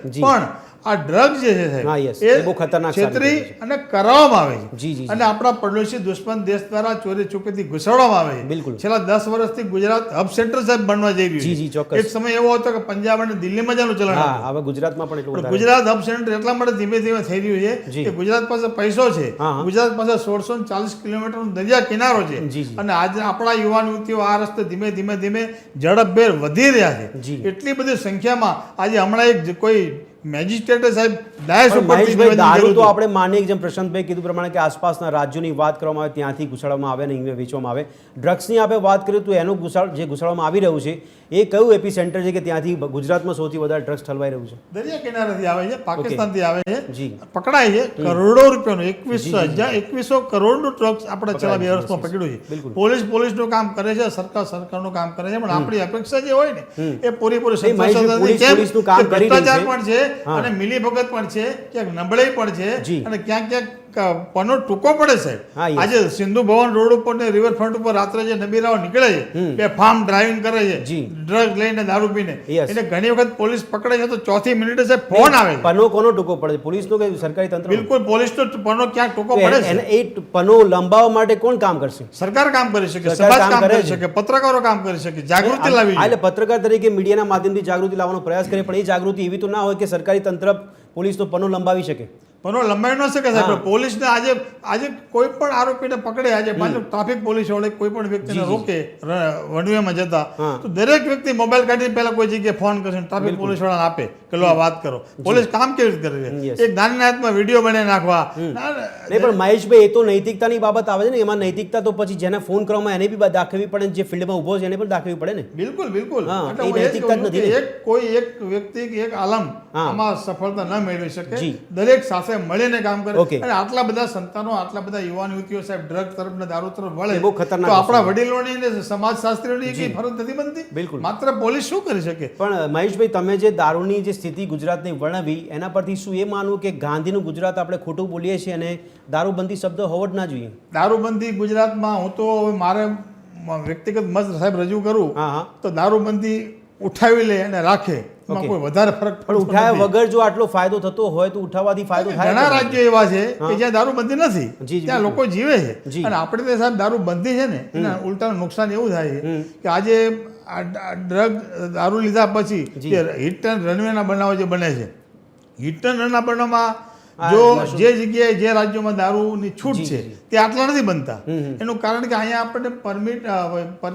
જી. પણ આ ડ્રગ જે છે હા, yes. સાહેબ એ બહુ ખતરનાક છેતરી સાબિત અને કરાવવામાં આવે છે જી, જી, અને આપણા પડોશી દુશ્મન દેશ દ્વારા ચોરી છુપીથી ઘુસાડવામાં આવે છે બિલકુલ. છેલ્લા 10 વર્ષથી ગુજરાત હબ સેન્ટર સાહેબ બનવા જઈ રહ્યું જી, જી, છે ચોક્કસ. એક સમય એવો હતો કે પંજાબ અને દિલ્હીમાં જ આનું ચલણ હતું. હા હવે ગુજરાતમાં પણ એટલું પણ વધારે ગુજરાત હબ સેન્ટર એટલા માટે ધીમે ધીમે થઈ રહ્યું છે જી. કે ગુજરાત પાસે પૈસો છે હા, હા. ગુજરાત પાસે 1640 કિલોમીટરનો દરિયા કિનારો છે જી, જી. અને આજે આપણા યુવાન યુવતીઓ આ રસ્તે ધીમે ધીમે ધીમે ઝડપભેર વધી રહ્યા જી. છે એટલી બધી સંખ્યામાં આજે હમણાં એક કોઈ મેજિસ્ટ્રેટે સાહેબ ડાયસ પણ ઉપરથી મહેશભાઈ નિવેદન દારૂ કર્યું તો હતું. આપણે માનીએ કે જેમ પ્રશાંતભાઈ કીધું પ્રમાણે કે આસપાસના રાજ્યોની વાત કરવામાં આવે ત્યાંથી ઘુસાડવામાં આવે અને અહીંયા વેચવામાં આવે ડ્રગ્સની આપણે વાત કરીએ તો એનું જે ઘુસાડવામાં આવી રહ્યું છે એ કયું એપી સેન્ટર છે કે ત્યાંથી ગુજરાતમાં સૌથી વધારે ડ્રગ્સ ઠલવાઈ રહ્યું છે? દરિયા કિનારેથી આવે છે પાકિસ્તાનથી આવે છે જી. પકડાય છે કરોડો રૂપિયાનું 2100 કરોડનું ડ્રગ્સ આપણે છેલ્લા 2 વર્ષમાં પકડ્યું છે બિલકુલ. પોલીસનું કામ કરે છે સરકારનું કામ કરે છે પણ આપણી અપેક્ષા જે હોય ને એ પૂરેપૂરી નહીં, મહેશભાઈ, સંતોષ પોલીસ પોલીસનું કામ કે કરી રહી છે. ભ્રષ્ટાચાર પણ છે હા. અને મિલીભગત પણ છે ક્યાંક નબળાઈ પણ જી. છે અને ક્યાંક પનો ટૂંકો પડે હા, સાહેબ yes. આજે સિંધુ ભવન રોડ ઉપર ને રિવરફ્રન્ટ ઉપર રાત્રે જે નબીરાઓ નીકળે છે બે ફાર્મ ડ્રાઇવિંગ કરે છે જી. ડ્રગ લઈને દારૂ પીને Yes. એટલે ઘણી વખત પોલીસ પકડે છે તો ચોથી મિનિટે સાહેબ ફોન આવે છે પનો કોનો ટૂંકો પડે છે? પોલીસનો કે સરકારી તંત્ર? બિલકુલ પોલીસ તો પનો ક્યાંક ટૂંકો પડે છે એ પનો લંબાવવા માટે કોણ કામ કરશે? સરકાર કામ કરી શકે સરકાર સમાજ કામ કામ કરે કરી છે. શકે પત્રકારો કામ કરી શકે જાગૃતિ લાવી એટલે પત્રકાર તરીકે મીડિયાના માધ્યમથી જાગૃતિ લાવવાનો પ્રયાસ કરે પણ એ જાગૃતિ એવી તો ના હોય કે સરકારી તંત્ર પોલીસનો પનો લંબાવી શકે. પનો લંબાઈ ન શકે સાહેબ પોલીસને આજે કોઈ પણ આરોપીને પકડે આજે માનો ટ્રાફિક પોલીસ વાળે કોઈ પણ વ્યક્તિને રોકે વનવેમાં જતા હા. તો દરેક વ્યક્તિ મોબાઈલ કાઢીને પહેલા કોઈ જગ્યાએ ફોન કરશે ટ્રાફિક પોલીસ વાળાને આપે કે લો આ વાત કરો પોલીસ કામ કેવી રીતે કરે Yes. છે એક નાની હાથમાં વિડીયો બનાવી નાખવા નહીં પણ મહેશભાઈ એ તો નૈતિકતાની બાબત આવે છે ને એમાં નૈતિકતા તો પછી જેને ફોન કરવામાં એને બી દાખવવી પડે ને જે ફિલ્ડમાં ઊભો છે એને પણ દાખવવી પડે ને. બિલકુલ બિલકુલ હા, એટલે એ હું એ જ નૈતિકતા જ કહું છું નથી કે ને. કોઈ એક વ્યક્તિ કે એક આલમ હા. આમાં સફળતા ન મેળવી શકે જી. દરેક સાથે મળીને કામ કરે Okay. અને આટલા બધા સંતાનો આટલા બધા યુવાન યુવતીઓ સાહેબ ડ્રગ તરફ ને દારૂ તરફ વળે એ બહુ ખતરનાક તો આપણા વસ્તુ છે. વડીલોની ને સમાજશાસ્ત્રીઓની કઈ ફરજ નથી બનતી બિલકુલ. માત્ર પોલીસ શું કરી શકે પણ મહેશભાઈ તમે જે દારૂની જે સ્થિતિ ગુજરાતની વર્ણવી એના પરથી શું એ માનવું કે ગાંધીનું ગુજરાત આપણે ખોટું બોલીએ છીએ અને દારૂબંધી શબ્દ હોવો જ ના જોઈએ? દારૂબંધી ગુજરાતમાં હું તો હવે મારે વ્યક્તિગત મત સાહેબ રજૂ કરું હા હા તો દારૂબંધી ઉઠાવી લે અને રાખે એમાં Okay. કોઈ વધારે ફરક પણ પડતો ઉઠાવ્યા નથી. વગર જો આટલો ફાયદો થતો હોય તો ઉઠાવવાથી ફાયદો થાય ઘણા કે નહીં? રાજ્યો એવા છે હા. કે જ્યાં દારૂબંધી નથી જી, જી, ત્યાં લોકો જીવે છે જી. અને આપણે તો સાહેબ દારૂબંધી છે ને એના ઉલટાનું નુકસાન એવું થાય છે કે આજે આ ડ્રગ દારૂ લીધા પછી જી. જે હિટ એન્ડ રનવેના બનાવો જે બને છે હિટ એન્ડ રનના બનાવમાં હા, જો નશો. જે જગ્યાએ જે રાજ્યોમાં દારૂની છૂટ જી, છે જી. તે આટલા નથી બનતા હમ. એનું કારણ કે અહીંયા આપણને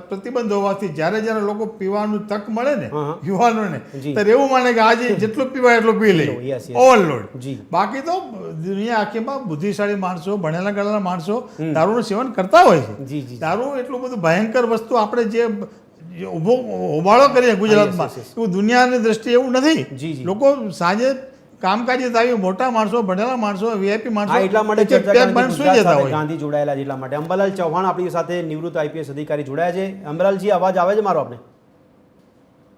પ્રતિબંધ હોવાથી જ્યારે જ્યારે લોકો પીવાનું તક મળે ને હા, હા. યુવાનોને જી. ત્યારે એવું માને કે આજે જેટલું પીવાય એટલું પી લે Yes, yes. ઓવરલોડ જી. બાકી તો દુનિયા આખીમાં બુદ્ધિશાળી માણસો ભણેલા ગણેલા માણસો દારૂનું સેવન કરતા હોય છે જી, જી. દારૂ એટલું બધું ભયંકર વસ્તુ આપણે જે હોબાળો કરીએ ગુજરાતમાં yes, yes. એવું દુનિયાની દ્રષ્ટિએ એવું નથી જી, જી. લોકો સાંજે કામકાજે આવી મોટા માણસો ભણેલા માણસો વીઆઈપી માણસો હા એટલા માટે એક એક ચર્ચા પેક કરવાની બંધ સુઈ ગુજરાત જતા સાથે હોય ગાંધી જોડાયેલા છે એટલા માટે. અંબાલાલ ચૌહાણ આપણી સાથે નિવૃત્ત આઈપીએસ અધિકારી જોડાયા છે. અંબાલાલજી અવાજ આવે છે મારો આપને?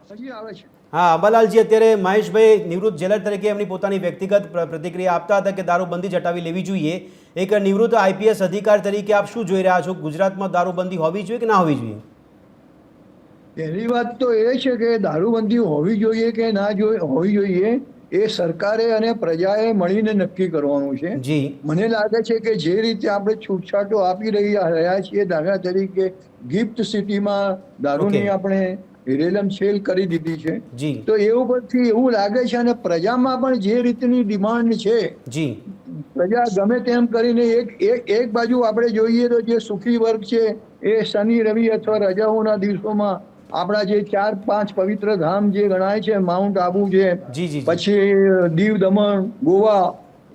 હજી આવે છે. હા અંબાલાલજી અત્યારે મહેશભાઈ નિવૃત્ત જેલર તરીકે એમની પોતાની વ્યક્તિગત પ્રતિક્રિયા આપતા હતા કે દારૂબંધી જ હટાવી લેવી જોઈએ. એક નિવૃત્ત આઈપીએસ અધિકારી તરીકે આપ શું જોઈ રહ્યા છો? ગુજરાતમાં દારૂબંધી હોવી જોઈએ કે ના હોવી જોઈએ? પહેલી વાત તો એ છે કે દારૂબંધી હોવી જોઈએ કે ના હોવી જોઈએ એ સરકારે અને પ્રજાએ મળીને નક્કી કરવાનું છે. જી મને લાગે છે કે જે રીતે આપણે છૂટછાટો આપી રહ્યા છીએ દાખલા તરીકે ગિફ્ટ સિટીમાં દારૂની Okay. આપણે રેલમછેલ કરી દીધી છે જી તો એવું પરથી એવું લાગે છે અને પ્રજામાં પણ જે રીતની ડિમાન્ડ છે જી પ્રજા ગમે તેમ કરીને એક બાજુ આપણે જોઈએ તો જે સુખી વર્ગ છે એ શનિ રવિ અથવા રજાઓના દિવસોમાં આપણા જે 4-5 પવિત્ર ધામ જે ગણાય છે માઉન્ટ આબુ છે જી જી પછી દીવ દમણ ગોવા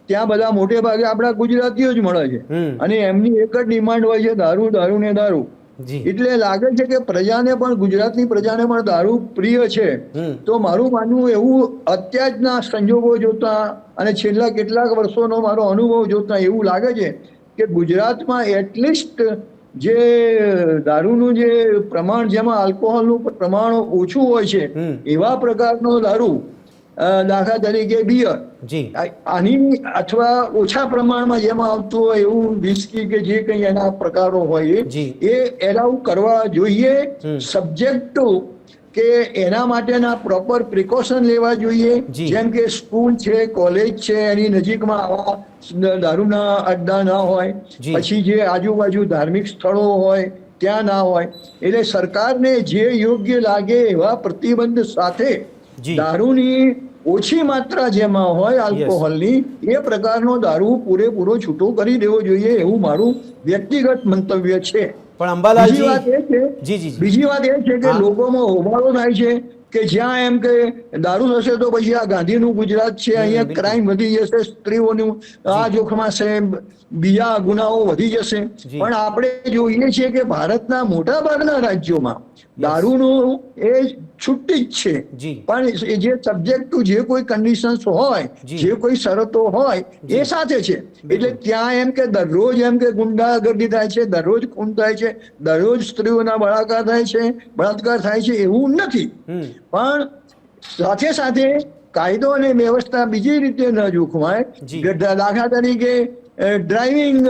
ત્યાં બધા મોટે ભાગે આપણા ગુજરાતીઓ જ મળે છે અને એમની એક જ ડિમાન્ડ હોય છે દારૂ દારૂ ને દારૂ જી એટલે લાગે છે કે પ્રજાને પણ ગુજરાતની પ્રજાને પણ દારૂ પ્રિય છે તો મારું માનવું એવું અત્યારના સંજોગો જોતા અને છેલ્લા કેટલાક વર્ષોનો મારો અનુભવ જોતા એવું લાગે છે કે ગુજરાતમાં એટલીસ્ટ જે દારૂનું જે પ્રમાણ જેમાં આલ્કોહોલનું પ્રમાણ ઓછું હોય છે એવા પ્રકારનો દારૂ દાખલા તરીકે બિયર જી આની અથવા ઓછા પ્રમાણમાં જેમાં આવતું હોય એવું વિસ્કી કે જે કંઈ એના પ્રકારો હોય જી. એ એલાઉ કરવા જોઈએ સબ્જેક્ટ ટુ કે એના માટેના પ્રોપર પ્રિકોશન લેવા જોઈએ. જી. જેમ કે સ્કૂલ છે, કોલેજ છે, એની નજીકમાં આવા દારૂના અડ્ડા ના હોય. જી. પછી જે આજુબાજુ ધાર્મિક સ્થળો હોય ત્યાં ના હોય. એટલે સરકારને જે યોગ્ય લાગે એવા પ્રતિબંધ સાથે જી. દારૂની ઓછી માત્રા જેમાં હોય આલ્કોહોલની એ પ્રકારનો દારૂ પૂરેપૂરો છૂટો કરી દેવો જોઈએ એવું મારું વ્યક્તિગત મંતવ્ય છે. પણ અંબાલાલજી બીજી વાત એ છે જી જી જી. બીજી વાત એ છે કે હા. લોકોમાં હોબાળો થાય છે કે જ્યાં એમ કે દારૂ થશે તો પછી આ ગાંધીનું ગુજરાત છે, અહીંયા બિલકુલ. ક્રાઇમ વધી જશે, સ્ત્રીઓનું આ જોખમાશે, બીજા ગુનાઓ વધી જશે. જી. પણ આપણે જોઈએ છીએ કે ભારતના મોટા ભાગના રાજ્યોમાં દારૂનું એ છૂટી જ છે. જી. પણ એ જે સબ્જેક્ટ ટુ જે કોઈ કન્ડિશન્સ હોય, જી. જે કોઈ શરતો હોય એ સાથે છે. એટલે ત્યાં એમ કે દરરોજ એમ કે ગુંડાગર્દી થાય છે, દરરોજ ખૂન થાય છે, દરરોજ સ્ત્રીઓના બળાત્કાર થાય છે એવું નથી. પણ સાથે સાથે કાયદો અને વ્યવસ્થા બીજી રીતે ન જોખવાય. જી. દાખલા તરીકે ડ્રાઇવિંગ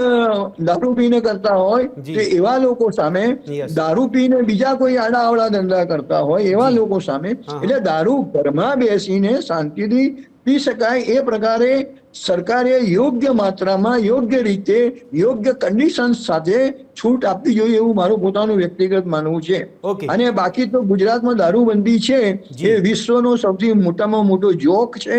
દારૂ પીને કરતા હોય જી. તો એવા લોકો સામે, Yes. દારૂ પીને બીજા કોઈ આડાઅવળા ધંધા કરતા હોય એવા લોકો સામે, હા. એટલે દારૂ ઘરમાં બેસીને શાંતિથી પી શકાય એ પ્રકારે સરકારે યોગ્ય માત્રામાં, યોગ્ય રીતે, યોગ્ય કન્ડિશન્સ સાથે છૂટ આપવી જોઈએ એવું મારું પોતાનું વ્યક્તિગત માનવું છે. ઓકે. અને બાકી તો ગુજરાતમાં દારૂબંધી છે જી. એ વિશ્વનો સૌથી મોટામાં મોટો જોક છે.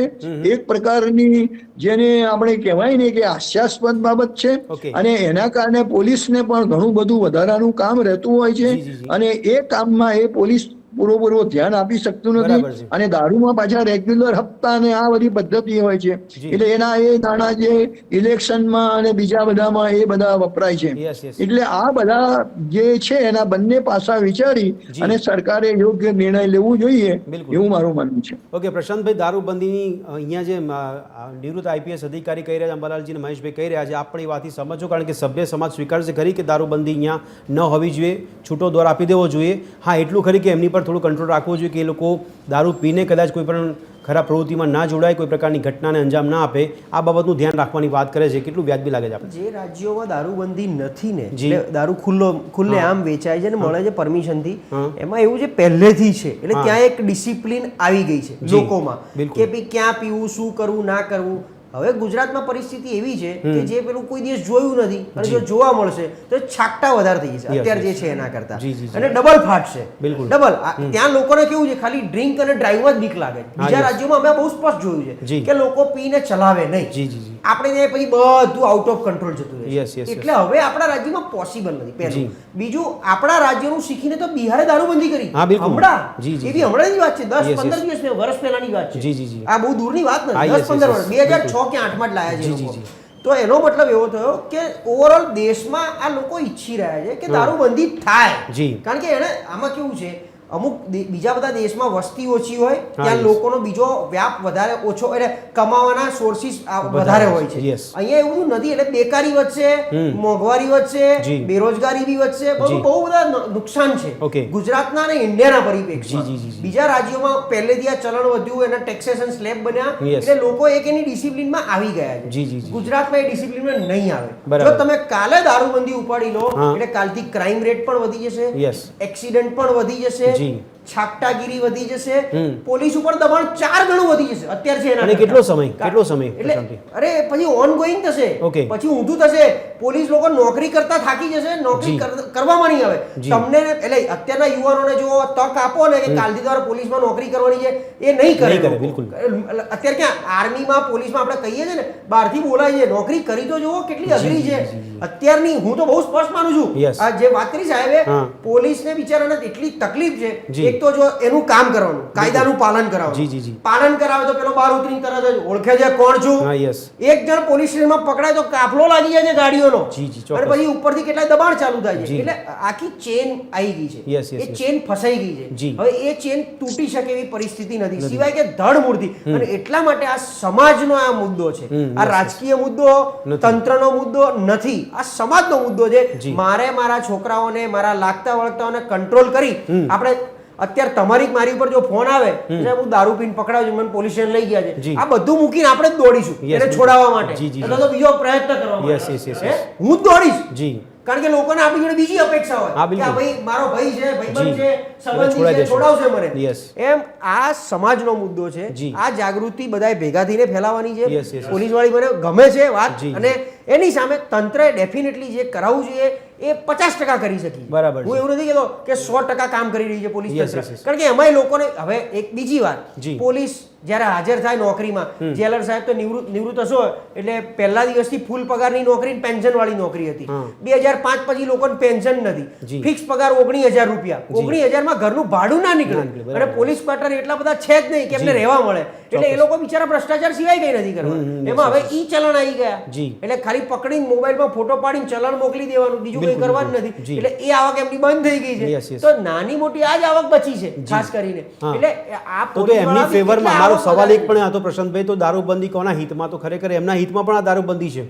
એક પ્રકારની જેને આપણે કહેવાય ને કે હાસ્યાસ્પદ બાબત છે. ઓકે. અને એના કારણે પોલીસને પણ ઘણું બધું વધારાનું કામ રહેતું હોય છે. જી, જી, જી. અને એ કામમાં એ પોલીસ પૂરો ધ્યાન આપી શકતું બરાબર નથી. છે. અને દારૂમાં પાછા રેગ્યુલર હપ્તા અને આ બધી પદ્ધતિ હોય છે. જી. એટલે એના એ નાણાં જે ઇલેક્શનમાં અને બીજા બધામાં એ બધા વપરાય છે. Yes, yes. એટલે આ બધા જે છે એના બંને પાસા વિચારી જી. અને સરકારે યોગ્ય નિર્ણય લેવું જોઈએ બિલકુલ. એવું મારું માનવું છે. ઓકે પ્રશાંતભાઈ, દારૂબંધીની અહીંયા જે નિવૃત્ત આઈપીએસ અધિકારી કહી રહ્યા છે, અંબાલાલજી અને મહેશભાઈ કહી રહ્યા છે, આપ પણ એ વાતથી સમજો, કારણ કે સભ્ય સમાજ સ્વીકારશે ખરી કે દારૂબંધી અહીંયા ન હોવી જોઈએ, છૂટો દોર આપી દેવો જોઈએ. હા, એટલું ખરી કે એમની પર થોડું કંટ્રોલ રાખવો જોઈએ કે એ લોકો દારૂ પીને કદાચ કોઈ પણ ખરાબ પ્રવૃત્તિમાં ના જોડાય, કોઈ પ્રકારની ઘટનાને અંજામ ના આપે. આ બાબતનું ધ્યાન રાખવાની વાત કરે છે. કેટલું વ્યાજબી લાગે છે આપણે? જે રાજ્યોમાં દારૂબંધી નથી ને, જી. એટલે દારૂ ખુલ્લે આમ વેચાય છે ને મળે છે પરમિશનથી, હા. એમાં એવું છે પહેલેથી છે. એટલે હા. ત્યાં એક ડિસિપ્લિન આવી ગઈ છે જી. લોકોમાં બિલકુલ. કે ભાઈ ક્યાં પીવું, શું કરવું, ના કરવું. હવે ગુજરાતમાં પરિસ્થિતિ એવી છે કે જે પેલું કોઈ દિવસ જોયું નથી અને જો જોવા મળશે તો છાકટા વધારે થઈ જશે Yes, અત્યારે જે yes. છે એના કરતા. જી, જી, જી. અને ડબલ ફાટશે. બિલકુલ. ડબલ ત્યાં લોકોને કેવું છે, ખાલી ડ્રિંક અને ડ્રાઈવમાં જ બીક લાગે છે. હા, બીજા yes. રાજ્યોમાં અમે બહુ સ્પષ્ટ જોયું છે જી. કે લોકો પીને ચલાવે નહીં. જી જી જી. આપણે ત્યાં પછી બધું આઉટ ઓફ કંટ્રોલ જતું રહે Yes, yes, yes. એટલે હવે આપણા રાજ્યમાં પોસિબલ નથી. જી. પહેલું. બીજું, આપણા રાજ્યનું શીખીને તો બિહારે દારૂબંધી કરી. હા, બિલકુલ. હમણાં જી, જી, એ બી હમણાંની વાત છે, 10 Yes, 15 દિવસ વર્ષ પહેલાની વાત છે. જી, જી, જી. આ બહુ દૂરની વાત હા, નથી. yes, 10 15 yes, વર્ષ yes. 2006 કે 8 માં જ લાયા છે જી, એ જી, લોકો. જી. તો એનો મતલબ એવો થયો કે ઓવરઓલ દેશમાં આ લોકો ઈચ્છી રહ્યા છે કે દારૂબંધી થાય. જી. કારણ કે એને આમાં કેવું છે, અમુક બીજા બધા દેશમાં વસ્તી ઓછી હોય, હા, ત્યાં yes. લોકોનો બીજો વ્યાપ વધારે ઓછો, એટલે કમાવાના સોર્સિસ વધારે હોય છે. yes. અહીંયા એવું બધું નથી. એટલે બેકારી વધશે, મોંઘવારી વધશે, જી. બેરોજગારી બી વધશે, બધું જી. બહુ બધા નુકસાન છે Okay. ગુજરાતના અને ઇન્ડિયાના પરિપ્રેક્ષમાં. જી, જી, જી. બીજા રાજ્યોમાં પહેલેથી આ ચલણ વધ્યું, એના ટેક્સેશન સ્લેબ બન્યા, Yes. એટલે લોકો એક એની ડિસિપ્લિનમાં આવી ગયા છે. જી, જી, જી. ગુજરાતમાં એ ડિસિપ્લિનમાં નહીં આવે. બરાબર. જો તમે કાલે દારૂબંધી ઉપાડી લો હા. એટલે કાલથી ક્રાઇમ રેટ પણ વધી જશે, Yes. એક્સિડન્ટ પણ વધી જશે, જી. છાકટાગીરી વધી જશે, પોલીસ ઉપર દબાણ 4 ગણું વધી જશે અત્યારે છે એના અને કરતાં. કેટલો સમય? કેટલો સમય, એટલે પ્રશાંતભાઈ? અરે પછી ઓનગોઈંગ થશે. Okay. પછી ઊંધું થશે. પોલીસ લોકો નોકરી કરતા થાકી જશે, નોકરી જી. કરવામાં નહીં આવે. જી. તમને એટલે અત્યારના યુવાનોને જો તક આપો ને કે કાલથી તમારે પોલીસમાં નોકરી કરવાની છે, એ નહીં કરે નહીં કરે, લોકો. બિલકુલ. અત્યારે ક્યાં આર્મીમાં, પોલીસમાં આપણે કહીએ છીએ ને, બહારથી બોલાય છે, નોકરી કરી તો જુઓ કેટલી અઘરી છે અત્યારની. હું તો બહુ સ્પષ્ટ માનું છું. Yes. આ જે વાત કરી સાહેબે, હા. પોલીસને બિચારાને એટલી તકલીફ છે. જી. એક તો જો એનું કામ કરવાનું, કાયદાનું પાલન જી, કરાવવાનું. જી, જી. પાલન કરાવે તો પેલો બહાર ઉતરીને તરત જ ઓળખે છે કોણ છું. હા, yes. એક જણ પોલીસ સ્ટેશનમાં પકડાય તો કાફલો લાગી જાય છે ગાડીઓનો. જી, જી, ચોક્કસ. અને પછી ઉપરથી કેટલાય દબાણ ચાલુ થાય છે. જી. એટલે આખી ચેન આવી ગઈ છે. Yes, yes, એ yes. ચેન ફસાઈ ગઈ છે. જી. હવે એ ચેન તૂટી શકે એવી પરિસ્થિતિ નથી, સિવાય કે ધડ મૂળથી. અને એટલા માટે આ સમાજનો આ મુદ્દો છે. આ રાજકીય મુદ્દો, નથી. તંત્રનો મુદ્દો નથી, આ સમાજનો મુદ્દો છે. જી. મારે મારા છોકરાઓને, મારા લાગતા વળગતાઓને કંટ્રોલ કરી આપણે અત્યારે મારી ઉપર જો ફોન આવે કે હું દારૂ પીને પકડાયો છું, મને પોલીસ સ્ટેશન લઈ ગયા છે, જી. આ બધું મૂકીને આપણે જ દોડીશું Yes, એને છોડાવવા માટે. જી, જી, અથવા તો બીજો પ્રયત્ન કરવા Yes, માટે. yes, yes, હે? yes. હું જ દોડીશ. જી. કારણ કે લોકોને આપણી જોડે બીજી અપેક્ષા હોય હા, કે બિલકુલ. આ ભાઈ મારો ભાઈ છે, ભાઈબંધ જી. છે, સંબંધી છોડાઈ છે, દેશે. છોડાવશે મને. Yes. એમ આ સમાજનો મુદ્દો છે. જી. આ જાગૃતિ બધાએ ભેગા થઈને ફેલાવવાની છે. Yes, yes, yes. પોલીસ વાળી મને ગમે છે વાત, જી. અને એની સામે તંત્રએ ડેફિનેટલી જે કરાવવું જોઈએ એ 50% કરી શકી. બરાબર હું છે. એવું નથી કહેતો કે 100% કામ કરી રહી છે પોલીસ Yes, તંત્ર. yes, yes. કારણ કે એમાંય લોકોને હવે એક બીજી વાત, જી. પોલીસ જ્યારે હાજર થાય નોકરીમાં, જેલર સાહેબ તો નિવૃત્ત હશો એટલે પહેલા દિવસથી ફૂલ પગારની નોકરી, પેન્શન વાળી નોકરી હતી. હા. 2005 પછી લોકોને પેન્શન નથી, જી. ફિક્સ પગાર 19,000 રૂપિયા. 19,000 માં ઘરનું ભાડું ના નીકળે. ના નીકળે, બરાબર. અને પોલીસ ક્વાર્ટર એટલા બધા છે જ નહીં કે એમને રહેવા મળે. એટલે એ લોકો બિચારા ભ્રષ્ટાચાર સિવાય કઈ નથી કરવા. એમાં હવે ઈ ચલણ આવી ગયા. જી. એટલે ખાલી પકડીને મોબાઈલમાં ફોટો પાડીને ચલણ મોકલી દેવાનું, બીજું કંઈ બિલકુલ, કરવાનું બિલકુલ. નથી. જી. એટલે એ આવક એમની બંધ થઈ ગઈ Yes, છે. yes. તો નાની મોટી આ જ આવક બચી છે ખાસ કરીને. હા. એટલે આ તો પોલીસ એમની વાળા બી ફેવરમાં કેટલા મારો આવક સવાલ વધારે એક પણ હતો પ્રશાંતભાઈ, તો દારૂબંધી કોના હિતમાં? તો ખરેખર એમના હિતમાં પણ આ દારૂબંધી છે.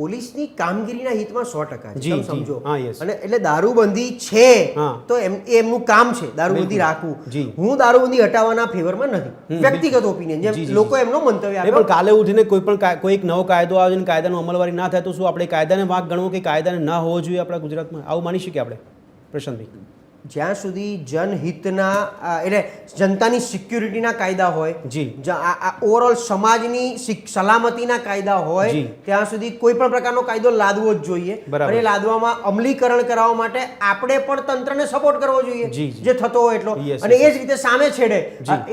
પોલીસની કામગીરીના હિતમાં 100% છે. જી, તમે જી. સમજો. હા, yes. અને એટલે દારૂબંધી છે હા. તો એમનું કામ છે દારૂબંધી બિલકુલ. રાખવું. જી. હું દારૂબંધી હટાવવાના ફેવરમાં નથી. વ્યક્તિગત ઓપિનિયન, જી, જેમ જી, લોકો એમનો મંતવ્ય નહીં, આપ્યો. પણ કાલે ઉઠીને કોઈ એક નવો કાયદો આવે છે અને કાયદાનો અમલવારી ના થાય તો શું આપણે કાયદાને વાંક ગણવો કે કાયદાને ના હોવો જોઈએ આપણા ગુજરાતમાં? આવું માની શકીએ આપણે પ્રશાંતભાઈ? જ્યાં સુધી જનહિતના એટલે જનતાની સિક્યુરિટીના કાયદા હોય, જી. ઓવરઓલ સમાજની સલામતીના કાયદા હોય, જી. ત્યાં સુધી કોઈ પણ પ્રકારનો કાયદો લાદવો જ જોઈએ. બરાબર. અને લાદવામાં અમલીકરણ કરાવવા માટે આપણે પણ તંત્રને સપોર્ટ કરવો જોઈએ, જી, જી. જે થતો હોય એટલો. Yes, અને yes, એ જ રીતે સામે છેડે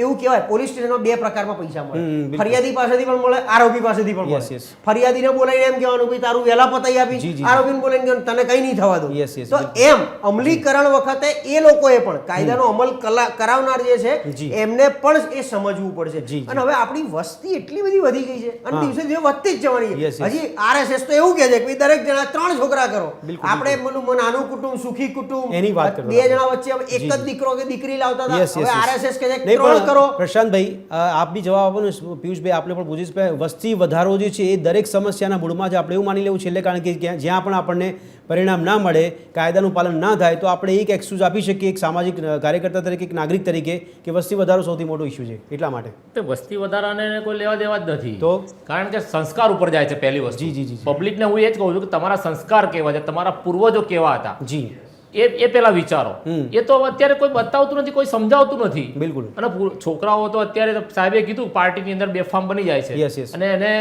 એવું કહેવાય પોલીસ સ્ટેશનમાં બે પ્રકારમાં પૈસા મળે. બિલકુલ. ફરિયાદી પાસેથી પણ મળે, આરોપી પાસેથી પણ Yes, મળે. yes. ફરિયાદીને બોલાવીને એમ કહેવાનું ભાઈ તારું વહેલા પતાઈ આપી, જી, જી. આરોપીને બોલાવીને કહેવાનું તને કઈ નહીં થવા દઉં. Yes, yes, તો એમ અમલીકરણ વખતે એ લોકોએ પણ કાયદાનો અમલ કરાવનાર જે છે જી. એમને પણ એ સમજવું પડશે. જી, જી. અને હવે આપણી વસ્તી એટલી બધી વધી ગઈ છે અને હા. દિવસે દિવસે વધતી જ જવાની છે. Yes, yes. હજી RSS તો એવું કહે છે કે ભાઈ દરેક જણા 3 છોકરા કરો. બિલકુલ, આપણે પેલું નાનું કુટુંબ, સુખી કુટુંબ, એની વાત કરતા બે હતા. જણા વચ્ચે એક જી, જ જી. દીકરો કે દીકરી લાવતા Yes, હતા. yes, હવે yes. RSS કહે છે નહીં, 3 પણ કરો. પ્રશાંતભાઈ, આપ બી જવાબ આપો ને પિયુષભાઈ, આપણે પણ પૂછીશ કે વસ્તી વધારો જે છે એ દરેક સમસ્યાના મૂળમાં જ આપણે એવું માની લેવું છેલ્લે, કારણ કે જ્યાં પણ આપણને પરિણામ ના મળે, કાયદાનું પાલન ના થાય, તો આપણે એક એક્સક્યુઝ આપી શકીએ એક સામાજિક કાર્યકર્તા તરીકે, એક નાગરિક તરીકે, કે વસ્તી વધારો સૌથી મોટો ઇસ્યુ છે એટલા માટે. તો વસ્તી વધારાને કોઈ લેવા દેવા જ નથી. તો? કારણ કે સંસ્કાર ઉપર જાય છે પહેલી વસ્તુ. જી, જી, જી. પબ્લિકને હું એ જ કહું છું કે તમારા સંસ્કાર કેવા છે, તમારા પૂર્વજો કેવા હતા, જી. એ પેલા વિચારો. એ તો અત્યારે કોઈ બતાવતું નથી, કોઈ સમજાવતું નથી. બિલકુલ. અને છોકરાઓ તો અત્યારે સાહેબે કીધું પાર્ટીની અંદર બેફામ બની જાય છે. Yes, yes. અને એને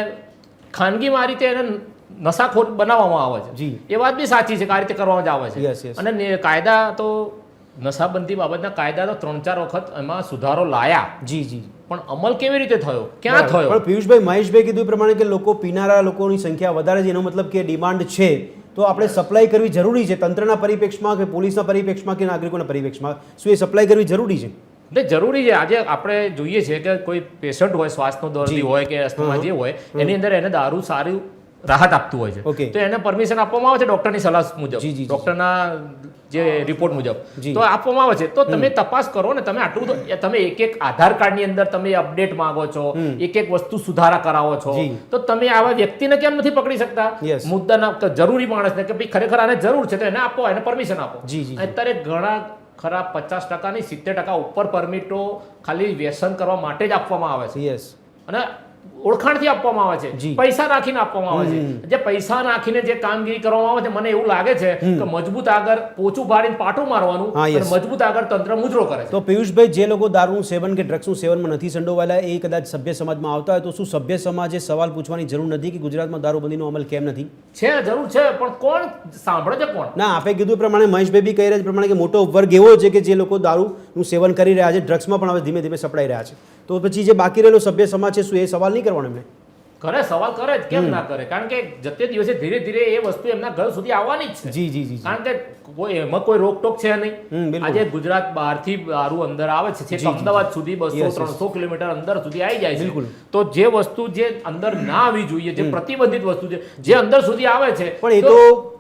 ખાનગીમાં આ રીતે એને નશાખોર બનાવવામાં આવે છે. જી. એ વાત બી સાચી છે કે આ રીતે કરવામાં જ આવે Yes, છે. yes. અને કાયદા તો નશાબંધી બાબતના કાયદા તો 3-4 વખત એમાં સુધારો લાયા, જી, જી. પણ અમલ કેવી રીતે થયો, ક્યાં થયો? પણ પિયુષભાઈ, મહેશભાઈ કીધું એ પ્રમાણે કે લોકો પીનારા લોકોની સંખ્યા વધારે છે, એનો મતલબ કે ડિમાન્ડ છે, તો આપણે સપ્લાય કરવી જરૂરી છે તંત્રના પરિપ્રેક્ષમાં કે પોલીસના પરિપ્રેક્ષમાં કે નાગરિકોના પરિપ્રેક્ષમાં. શું એ સપ્લાય કરવી જરૂરી છે? એટલે જરૂરી છે. આજે આપણે જોઈએ છે કે કોઈ પેશન્ટ હોય, શ્વાસનો દર્દી હોય કે અસ્થમા જે હોય, એની અંદર એને દારૂ સારી રાહત આપતું હોય Okay. છે, તો એને પરમિશન આપવામાં આવે છે ડોક્ટરની સલાહ મુજબ, જી, જી, જી. ડોક્ટરના જે રિપોર્ટ મુજબ જી. તો આપવામાં આવે છે. તો તમે તપાસ કરો ને, તમે આટલું તમે એક આધાર કાર્ડની અંદર તમે અપડેટ માંગો છો, એક વસ્તુ સુધારા કરાવો છો, જી. તો તમે આવા વ્યક્તિને કેમ નથી પકડી શકતા? Yes. મુદ્દાના જરૂરી માણસને કે ભાઈ ખરેખર આને જરૂર છે તો એને આપો, એને પરમિશન આપો. જી, જી, જી. અત્યારે ઘણા ખરા 50% ની 70% ઉપર પરમિટો ખાલી વ્યસન કરવા માટે જ આપવામાં આવે છે. યસ. અને ઓળખાણથી આપવામાં આવે છે, જી. પૈસા નાખીને આપવામાં આવે છે. જે પૈસા નાખીને જે કામગીરી કરવામાં આવે છે, મને એવું લાગે છે કે મજબૂત આગળ પોચું પાડીને પાટું મારવાનું, હા, yes. અને મજબૂત આગળ તંત્ર મુજરો કરે છે. તો પિયુષભાઈ, જે લોકો દારૂનું સેવન કે ડ્રગ્સનું સેવનમાં નથી સંડોવાયેલા, એ કદાચ સભ્ય સમાજમાં આવતા હોય તો શું સભ્ય સમાજે સવાલ પૂછવાની જરૂર નથી કે ગુજરાતમાં દારૂબંધીનો અમલ કેમ નથી? છે, જરૂર છે, પણ કોણ સાંભળે છે? કોણ? ના, આપે કીધું એ પ્રમાણે, મહેશભાઈ બી કહી રહ્યા છે પ્રમાણે કે મોટો વર્ગ એવો છે કે જે લોકો દારૂનું સેવન કરી રહ્યા છે, ડ્રગ્સમાં પણ હવે ધીમે ધીમે સપડાઈ રહ્યા છે, તો પછી જે બાકી રહેલો સભ્ય સમાજ છે, શું એ સવાલ નહીં કરવાનો એમને? કરે, સવાલ કરે જ, કેમ ના કરે? કારણ કે જતે દિવસે ધીરે ધીરે એ વસ્તુ એમના ઘર સુધી આવવાની જ છે. જી, જી, જી. કારણ કે એમાં કોઈ રોકટોક છે નહીં. બિલકુલ. આજે ગુજરાત બહારથી દારૂ અંદર આવે છે, છેક અમદાવાદ સુધી 200-300 કિલોમીટર અંદર સુધી આવી જાય છે. બિલકુલ. તો જે વસ્તુ જે અંદર ના આવી જોઈએ, જે પ્રતિબંધિત વસ્તુ છે, જે અંદર સુધી આવે છે, પણ એ તો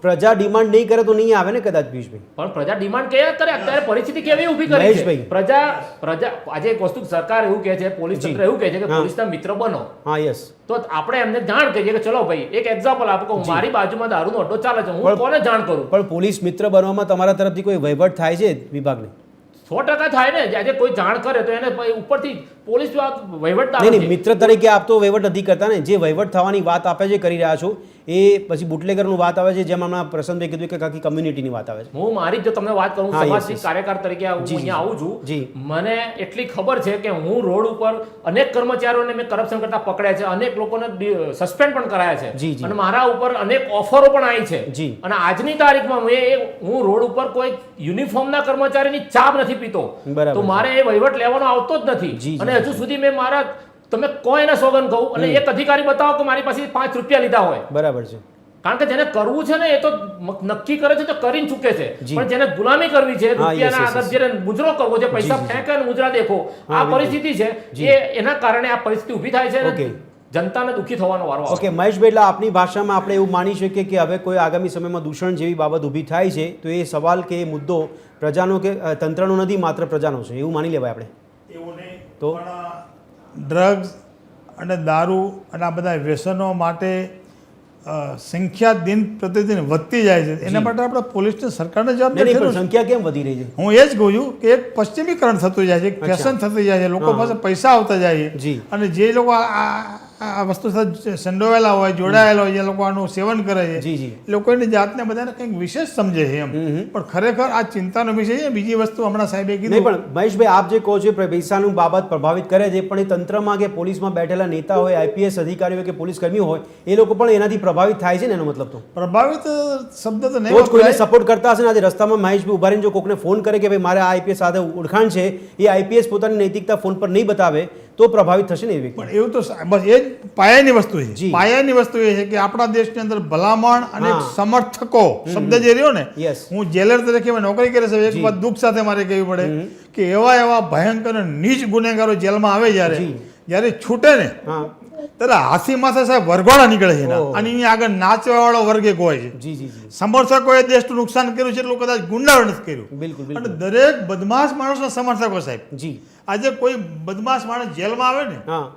પ્રજા ડિમાન્ડ નહીં કરે તો નહીં આવે ને કદાચ પિયુષભાઈ? પણ પ્રજા ડિમાન્ડ કયા કરે? અત્યારે પરિસ્થિતિ કેવી ઊભી કરી છે? મહેશભાઈ. પ્રજા આજે એક વસ્તુ સરકાર એવું કહે છે, પોલીસ તંત્ર એવું કહે છે કે હા. પોલીસના મિત્ર બનો. હા, યસ. તો આપણે એમને જાણ કરીએ કે ચલો ભાઈ, એક એક્ઝામ્પલ આપો કે મારી બાજુમાં દારૂનો અડ્ડો ચાલે છે, હું કોને જાણ કરું? પણ પોલીસ મિત્ર બનવામાં તમારા તરફથી કોઈ વહીવટ થાય છે વિભાગને? 100% થાય ને. આજે કોઈ જાણ કરે તો એને ઉપરથી પોલીસ વહીવટ નહીં, નહીં, મિત્ર તરીકે આપ તો વહીવટ નથી કરતા ને, જે વહીવટ થવાની વાત આપે છે કરી રહ્યા છો, એ પછી બુટલેગરનું વાત આવે છે, જેમ હમણાં પ્રશાંતભાઈ કીધું કે કાકી કમ્યુનિટીની વાત આવે છે. હું મારી જો તમને વાત કરું, હા, yes, સમાજની yes. કાર્યકર તરીકે હું જી, જી. અહીંયા આવું છું. જી. મને એટલી ખબર છે કે હું રોડ ઉપર અનેક કર્મચારીઓને મેં કરપ્શન કરતા પકડ્યા છે, અનેક લોકોને સસ્પેન્ડ પણ કરાયા છે, જી, જી. અને મારા ઉપર અનેક ઓફરો પણ આવી છે. જી. અને આજની તારીખમાં હું રોડ ઉપર કોઈ યુનિફોર્મના કર્મચારીની ચા નથી પીતો, બરાબર તો છે. મારે એ વહીવટ લેવાનો આવતો જ નથી. જી, જી, અને હજુ સુધી મેં મારા તમે કોઈ એના સોગન કહું અને એક અધિકારી બતાવો કે મારી પાસે 5 રૂપિયા લીધા હોય. બરાબર છે. કારણ કે જેને કરવું છે ને એ તો નક્કી કરે છે તો કરીને ચૂકે છે, જી. પણ જેને ગુલામી કરવી છે, હા, રૂપિયાના yes, yes, આગળ જેને મુજરો કરવો છે, પૈસા જી, જી. ફેંકે અને મુજરા દેખો, હા, આ બિલકુલ. પરિસ્થિતિ છે. જી. એના કારણે આ પરિસ્થિતિ ઊભી થાય છે ઓકે. અને જનતાને દુઃખી થવાનો વારો આવે. ઓકે મહેશભાઈ, એટલે આપની ભાષામાં આપણે એવું માની શકીએ કે હવે કોઈ આગામી સમયમાં દૂષણ જેવી બાબત ઊભી થાય છે તો એ સવાલ કે એ મુદ્દો પ્રજાનો કે તંત્રનો નથી, માત્ર પ્રજાનો છે, એવું માની લેવાય આપણે? એવું નહીં તો? પણ ડ્રગ્સ અને દારૂ અને આ બધા વ્યસનો માટે સંખ્યા દિન પ્રતિદિન વધતી જાય છે. એના માટે આપણે પોલીસની સરકારને જવાબદાર નહીં, પણ છે. સંખ્યા કેમ વધી રહી છે? હું એ જ કહું છું કે એક પશ્ચિમીકરણ થતું જાય છે, એક ફેશન થતું જાય છે, લોકો હા. પાસે પૈસા આવતા જાય છે, જી. અને જે લોકો આ વસ્તુ સાથે સંડોવાયેલા હોય, જોડાયેલા હોય, જે લોકો આનું સેવન કરે છે, જી, જી. એ લોકો એની જાતને બધાને કંઈક વિશેષ સમજે છે એમ. પણ ખરેખર આ ચિંતાનો વિષય છે. બીજી વસ્તુ હમણાં સાહેબે નહીં, કીધું, પણ મહેશભાઈ આપ જે કહો છો એ પૈસાનું બાબત પ્રભાવિત કરે છે, પણ એ તંત્રમાં કે પોલીસમાં બેઠેલા નેતા હોય, આઈપીએસ અધિકારીઓ કે પોલીસ કર્મીઓ હોય, એ લોકો પણ એનાથી પ્રભાવિત થાય છે ને, એનો મતલબ તો પ્રભાવિત શબ્દ તો તો નહીં જ કોઈને વપરાય. સપોર્ટ કરતા હશે ને. આજે રસ્તામાં મહેશભાઈ ઉભા રહીને જો કોકને ફોન કરે કે ભાઈ મારે આ આઈપીએસ સાથે ઓળખાણ છે, એ આઈપીએસ પોતાની નૈતિકતા ફોન પર નહીં બતાવે તો પ્રભાવિત થશે ને એ વ્યક્તિ. પણ એવું તો બસ એ જ પાયાની વસ્તુ છે. જી. પાયાની વસ્તુ એ છે કે આપણા દેશની અંદર ભલામણ અને હા. સમર્થકો શબ્દ જે રહ્યો ને, Yes. હું જેલર તરીકે મેં નોકરી કરી છે, એક જી. વાત દુઃખ સાથે મારે કહેવી પડે કે એવા ભયંકર અને નીચ ગુનેગારો જેલમાં આવે જી. જ્યારે છૂટે ને હા, ત્યારે હાથી માથે સાહેબ વરઘોડા નીકળે છે એના. ઓહ. અને એની આગળ નાચવા વાળો વર્ગ એક હોય છે. જી જી જી, સમર્થકોએ દેશનું નુકસાન કર્યું છે એટલું કદાચ ગુંડાઓ નથી કર્યું. બિલકુલ અને બિલકુલ. દરેક બદમાશ માણસના સમર્થકો સાહેબ, જી, આજે કોઈ બદમાશ માણસ જેલમાં આવે ને હા,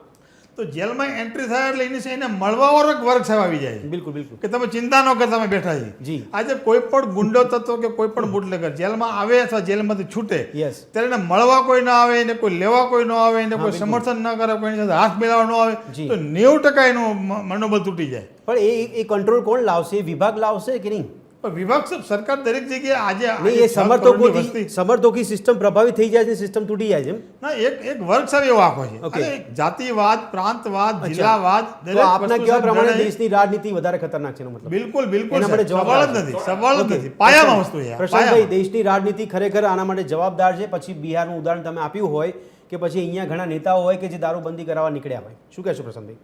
તો જેલમાં એન્ટ્રી થાય એટલે એને મળવાવાળો એક વર્ગ સાહેબ આવી જાય બિલકુલ બિલકુલ. કે તમે ચિંતા ન કર, તમે બેઠા છે. જી. આજે કોઈ પણ ગુંડો તત્વો કે કોઈ પણ બુટલેગર જેલમાં આવે અથવા જેલમાંથી છૂટે યસ, ત્યારે એને મળવા કોઈ ના આવે, એને કોઈ લેવા કોઈ ન આવે, એને કોઈ બિલકુલ. સમર્થન ન કરે, કોઈની સાથે હાથ મિલાવવા ન આવે, જી. તો 90% એનું મનોબળ તૂટી જાય. પણ એ કંટ્રોલ કોણ લાવશે? એ વિભાગ લાવશે કે નહીં? પણ વિભાગ સાહેબ, સરકાર દરેક જગ્યાએ આજે નહીં, એ 6 કરોડની સમર્થકોથી વસ્તી- સમર્થકોથી સિસ્ટમ પ્રભાવિત થઈ જાય છે, સિસ્ટમ તૂટી જાય છે એમ? ના, એક વર્ગ સાહેબ એવો આખો છે. ઓકે. અને જાતિવાદ, પ્રાંતવાદ, અચ્છા. જિલ્લાવાદ, તો દરેક આપના વસ્તુ કેવા સાહેબ પ્રમાણે જાણે- દેશની રાજનીતિ વધારે ખતરનાક છે એનો મતલબ? બિલકુલ બિલકુલ એના માટે સાહેબ, જવાબદાર સવાલ જ છે. નથી, સવાલ જ ઓકે. નથી. પાયામાં વસ્તુ છે આ, પ્રશાંતભાઈ, પાયામાં. દેશની રાજનીતિ ખરેખર આના માટે જવાબદાર છે? પછી બિહારનું ઉદાહરણ તમે આપ્યું હોય કે પછી અહીંયા ઘણા નેતાઓ હોય કે જે દારૂબંધી કરાવવા નીકળ્યા હોય, શું કહેશો પ્રશાંતભાઈ?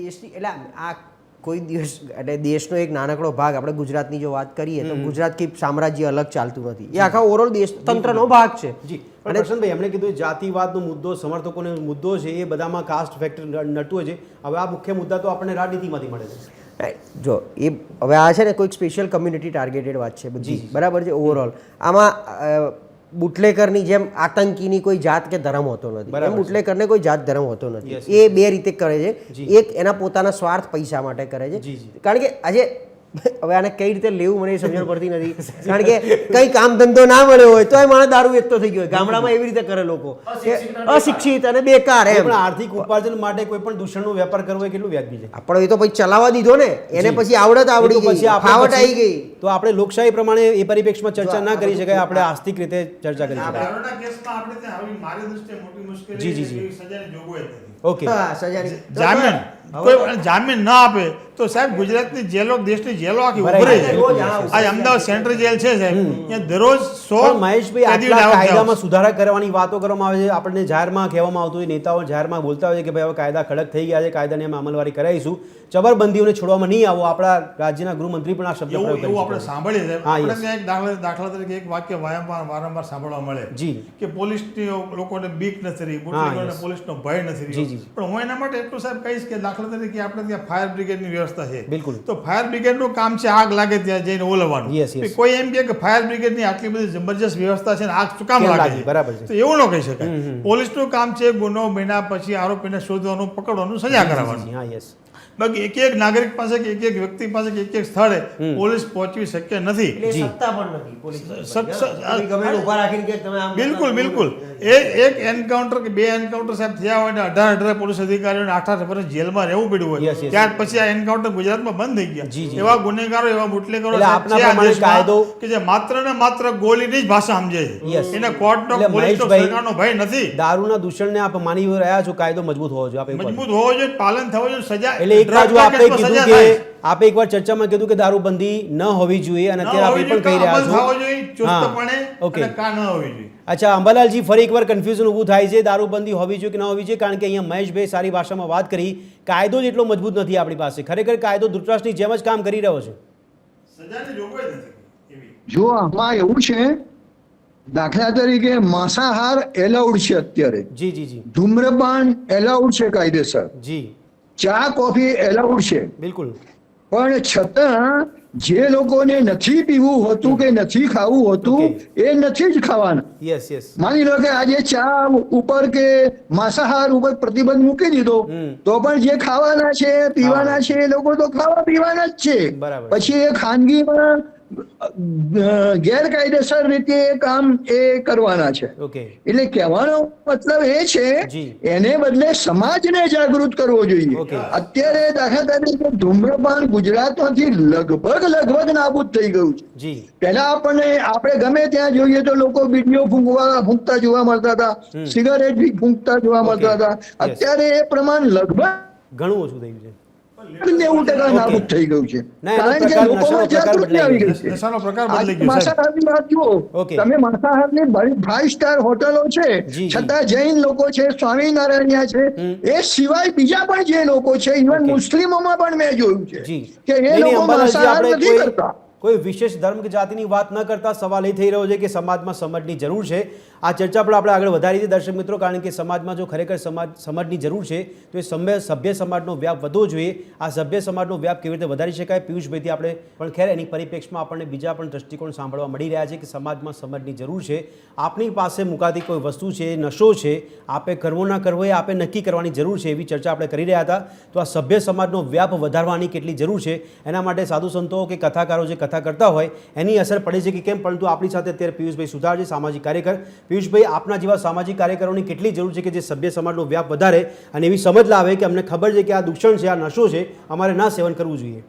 દેશની એટલે આ કોઈ દિવસ એટલે દેશનો એક નાનકડો ભાગ, આપણે ગુજરાતની જો વાત કરીએ તો ગુજરાત કે સામ્રાજ્ય અલગ ચાલતું નથી, એ આખા ઓવરઓલ દેશ તંત્રનો ભાગ છે. જી, પણ પ્રશાંતભાઈ એમણે કીધું એ જાતિવાદનો મુદ્દો, સમર્થકોનો મુદ્દો છે, એ બધામાં કાસ્ટ ફેક્ટર નડતું હોય છે. હવે આ મુખ્ય મુદ્દા તો આપણને રાજનીતિમાંથી મળે છે. જો એ હવે આ છે ને કોઈક સ્પેશિયલ કમ્યુનિટી ટાર્ગેટેડ વાત છે બધી, બરાબર છે. ઓવરઓલ આમાં બુટલેકરની જેમ આતંકીની કોઈ જાત કે ધર્મ હોતો નથી, બરાબર એમ બુટલેકરને કોઈ જાત ધર્મ હોતો નથી. Yes, એ બે રીતે કરે છે. જી. એક એના પોતાના સ્વાર્થ પૈસા માટે કરે છે, જી, જી. કારણ કે આજે હવે આને કઈ રીતે લેવું મને સમજણ પડતી નથી, કારણ કે કઈ કામ ધંધો ના મળ્યો હોય તો એ માણસ દારૂ વેચતો થઈ ગયો હોય. ગામડામાં એવી રીતે કરે લોકો, કે અશિક્ષિત અને બેકાર એમ. પણ આર્થિક ઉપાર્જન માટે કોઈ પણ દૂષણનો વેપાર કરવો એ કેટલું વ્યાજબી છે? આપણો એ તો પછી ચલાવવા દીધો ને, એને પછી આવડત આવડી એ તો ગઈ, પછી આપણે ફાવટ આવી પછી- ગઈ. તો આપણે લોકશાહી પ્રમાણે એ પરિપ્રેક્ષમાં ચર્ચા ના કરી શકાય, આપણે આસ્તિક રીતે ચર્ચા કરી શકાય. દારૂના કેસમાં આપણે ત્યાં આવી મારી દૃષ્ટિએ મોટી મુશ્કેલી જી, જી, જી. એવી સજાની જોગવાઈ નથી. ઓકે, હા, સજાની જામીન કોઈ જામીન ના આપે તો સાહેબ ગુજરાતની જેલો, દેશની જેલો આખી ભરાઈ ઉભરાઈ જાય. રોજ જાય. આ આ અમદાવાદ સેન્ટ્રલ જેલ છે સાહેબ, ત્યાં દરરોજ 100 પણ મહેશભાઈ કેદીઓની આટલા આવક જાય કાયદામાં છે. સુધારા કરવાની વાતો કરવામાં આવે છે, આપણને જાહેરમાં કહેવામાં આવતું હોય, નેતાઓ જાહેરમાં બોલતા હોય છે કે ભાઈ હવે કાયદા કડક થઈ ગયા છે, કાયદાની અમે અમલવારી કરાવીશું, ચબરબંધીઓને છોડવામાં નહીં આવો. આપણા રાજ્યના ગૃહમંત્રી પણ આ શબ્દ પ્રયોગ એવું કરી આપણે છે. સાંભળીએ સાહેબ. હા, આપણે yes. ત્યાં એક દાખલા તરીકે એક વાક્ય વારંવાર સાંભળવા મળે જી, કે પોલીસની લોકોને બીક નથી રહી, હા, બુટલેગરોને yes. પોલીસનો ભય નથી જી, રહ્યો. જી. પણ હું એના માટે એટલું સાહેબ કહીશ કે દાખલા તરીકે આપણે ત્યાં ફાયર બ્રિગેડની વ્યવસ્થા છે. બિલકુલ. તો ફાયર બ્રિગેડનું કામ છે આગ લાગે ત્યાં જઈને ઓલવવાનું. Yes, yes. કોઈ એમ કહે કે ફાયર બ્રિગેડની આટલી બધી જબરજસ્ત વ્યવસ્થા છે ને આગ શું કામ કેમ લાગે લાગી? છે? બરાબર છે. તો એવું ન કહી શકાય. પોલીસનું કામ છે ગુનો બન્યા પછી આરોપીને શોધવાનું, પકડવાનું, સજા કરાવવાનું. હા, યસ. બાકી એક નાગરિક પાસે કે એક વ્યક્તિ પાસે કે એક સ્થળે પોલીસ પહોંચવી શક્ય નથી. એટલે સત્તા પણ નથી પોલીસ. સ- સ- તમે ગમે એને ઊભા રાખીને કે તમે આમ બિલકુલ બિલકુલ એક એન્કાઉન્ટર કે 2 એન્કાઉન્ટર સાહેબ થયા હોય ને 18 પોલીસ અધિકારીઓને 8 વર્ષ જેલમાં રહેવું પડ્યું Yes, હોય yes. ત્યાર પછી આ એન્કાઉન્ટર ગુજરાતમાં બંધ થઈ ગયા જી, જી. એવા ગુનેગારો એવા બુટલેગરો એટલે સાહેબ આપના છે આ પ્રમાણે દેશમાં કાયદો- કે જે માત્ર ને માત્ર ગોળીની જ ભાષા સમજે Yes. છે એને કોર્ટનો એટલે પોલીસનો મહેશભાઈ, સરકારનો ભય નથી દારૂના દૂષણને આપ માની રહ્યા છો, કાયદો મજબૂત હોવો જોઈએ, આપ એવું કહો છો. મજબૂત હોવો જોઈએ પાલન થવું જોઈએ સજા એટલે એક બાજુ drug આપે market માં કીધું સજા કે થાય. આપે એકવાર ચર્ચામાં કીધું કે દારૂબંધી ન હોવી જોઈએ અને ન અત્યારે આપ એ હોવી પણ કહી જોઈએ, રહ્યા અમલ છો. થવો જોઈએ ચુસ્તપણે ઓકે. અને કા ન હોવી જોઈએ. અચ્છા, અંબાલાલજી, ફરી એકવાર કન્ફ્યુઝન ઊભું થાય છે, દારૂબંધી હોવી જોઈએ કે ન હોવી જોઈએ, કારણ કે અહીંયા મહેશભાઈ સારી ભાષામાં વાત કરી, કાયદો જ એટલો મજબૂત નથી આપણી પાસે. ખરેખર કાયદો ધૃતરાષ્ટ્રની જેમ જ કામ કરી રહ્યો છે. સજાની જોગવાઈ નથી એવી. જો આમાં એવું છે, દાખલા તરીકે માંસાહાર એલાઉડ છે અત્યારે, જી જી જી ધૂમ્રપાન એલાઉડ છે કાયદેસર, જી, ચા કોફી એલાઉડ છે, બિલકુલ. પણ છતાં જે લોકોને નથી પીવું હોતું કે નથી ખાવું હોતું એ નથી જ ખાવાના. Yes yes. માની લો કે આજે ચા ઉપર કે માંસાહાર ઉપર પ્રતિબંધ મૂકી દીધો તો પણ જે ખાવાના છે પીવાના છે એ લોકો તો ખાવા પીવાના જ છે. બરાબર. પછી એ ખાનગીમાં ગેરકાયદેસર રીતે એ કામ એ કરવાના છે. ઓકે. એટલે કહેવાનો મતલબ એ છે જી. એને બદલે સમાજને જાગૃત કરવો જોઈએ. ઓકે. અત્યારે દાખલા તરીકે ધૂમ્રપાન ગુજરાતમાંથી લગભગ નાબૂદ થઈ ગયું છે. જી પહેલા આપણે ગમે ત્યાં જોઈએ તો લોકો બીડીઓ ફૂંકતા જોવા મળતા હતા, સિગારેટ બી ફૂંકતા જોવા મળતા હતા. અત્યારે એ પ્રમાણ લગભગ ઘણું ઓછું થયું છે. 90% નાબૂદ થઈ ગયું છે. ના, એનો કારણ કે પ્રકાર, લોકોમાં નશાનો પ્રકાર જાગૃતિ આવી ગઈ છે. નશાનો પ્રકાર આજ બદલાઈ ગયો સાહેબ. માંસાહારની વાત જુઓ, ઓકે. તમે માંસાહારની 5 સ્ટાર હોટલો છે, જી. છતાં જૈન લોકો છે, સ્વામિનારાયણિયા છે, એ સિવાય બીજા પણ જે લોકો છે, ઇવન ઓકે. મુસ્લિમોમાં પણ મેં જોયું છે જી. કે એ નહીં, નહીં, લોકો અંબાલાલજી, માંસાહાર આપણે નથી કરતા. કોઈ વિશેષ ધર્મ કે જાતિની વાત ન કરતા સવાલ એ થઈ રહ્યો છે કે સમાજમાં સમજની જરૂર છે. આ ચર્ચા પણ આપણે આગળ વધારી છે દર્શક મિત્રો, કારણ કે સમાજમાં જો ખરેખર સમજની જરૂર છે તો એ સભ્ય સમાજનો વ્યાપ વધવો જોઈએ. આ સભ્ય સમાજનો વ્યાપ કેવી રીતે વધારી શકાય, પિયુષભાઈથી આપણે પણ ખેર એની પરિપ્રેક્ષમાં આપણને બીજા પણ દ્રષ્ટિકોણ સાંભળવા મળી રહ્યા છે કે સમાજમાં સમજની જરૂર છે. આપની પાસે મુકાતી કોઈ વસ્તુ છે, નશો છે, આપે કરવો ના કરવો એ આપે નક્કી કરવાની જરૂર છે, એવી ચર્ચા આપણે કરી રહ્યા હતા. તો આ સભ્ય સમાજનો વ્યાપ વધારવાની કેટલી જરૂર છે, એના માટે સાધુ સંતો કે કથાકારો જે કથા કરતા હોય એની અસર પડે છે કે કેમ, પરંતુ આપણી સાથે અત્યારે પિયુષભાઈ સુથાર છે, સામાજિક કાર્યકર. પિયુષભાઈ, આપના જેવા સામાજિક કાર્યકરોની કેટલી જરૂર છે કે જે સભ્ય સમાજનો વ્યાપ વધારે અને એવી સમજ લાવે કે અમને ખબર છે કે આ દૂષણ છે, આ નશો છે, અમારે ના સેવન કરવું જોઈએ.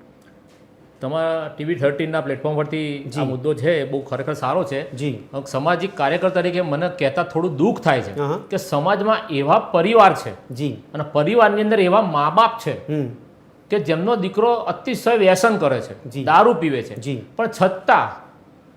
તમારા TV13ના પ્લેટફોર્મ પરથી આ મુદ્દો છે એ બહુ ખરેખર સારો છે. જી. સામાજિક કાર્યકર તરીકે મને કહેતા થોડું દુઃખ થાય છે હા. કે સમાજમાં એવા પરિવાર છે જી. અને પરિવારની અંદર એવા મા બાપ છે કે જેમનો દીકરો અતિશય વ્યસન કરે છે, જી. દારૂ પીવે છે, જી. પણ છતાં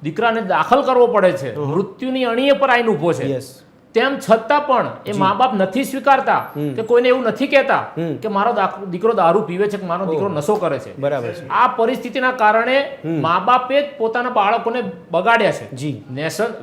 દીકરાને દાખલ કરવો પડે છે, મૃત્યુની અણીએ પર આવીને ઊભો છે. યસ. તેમ છતાં પણ એ મા બાપ નથી સ્વીકારતા કે કોઈને એવું નથી કહેતા કે મારો દીકરો દારૂ પીવે છે કે મારો દીકરો નશો કરે છે. બરાબર છે. આ પરિસ્થિતિના કારણે મા બાપે જ પોતાના બાળકોને બગાડ્યા છે. જી.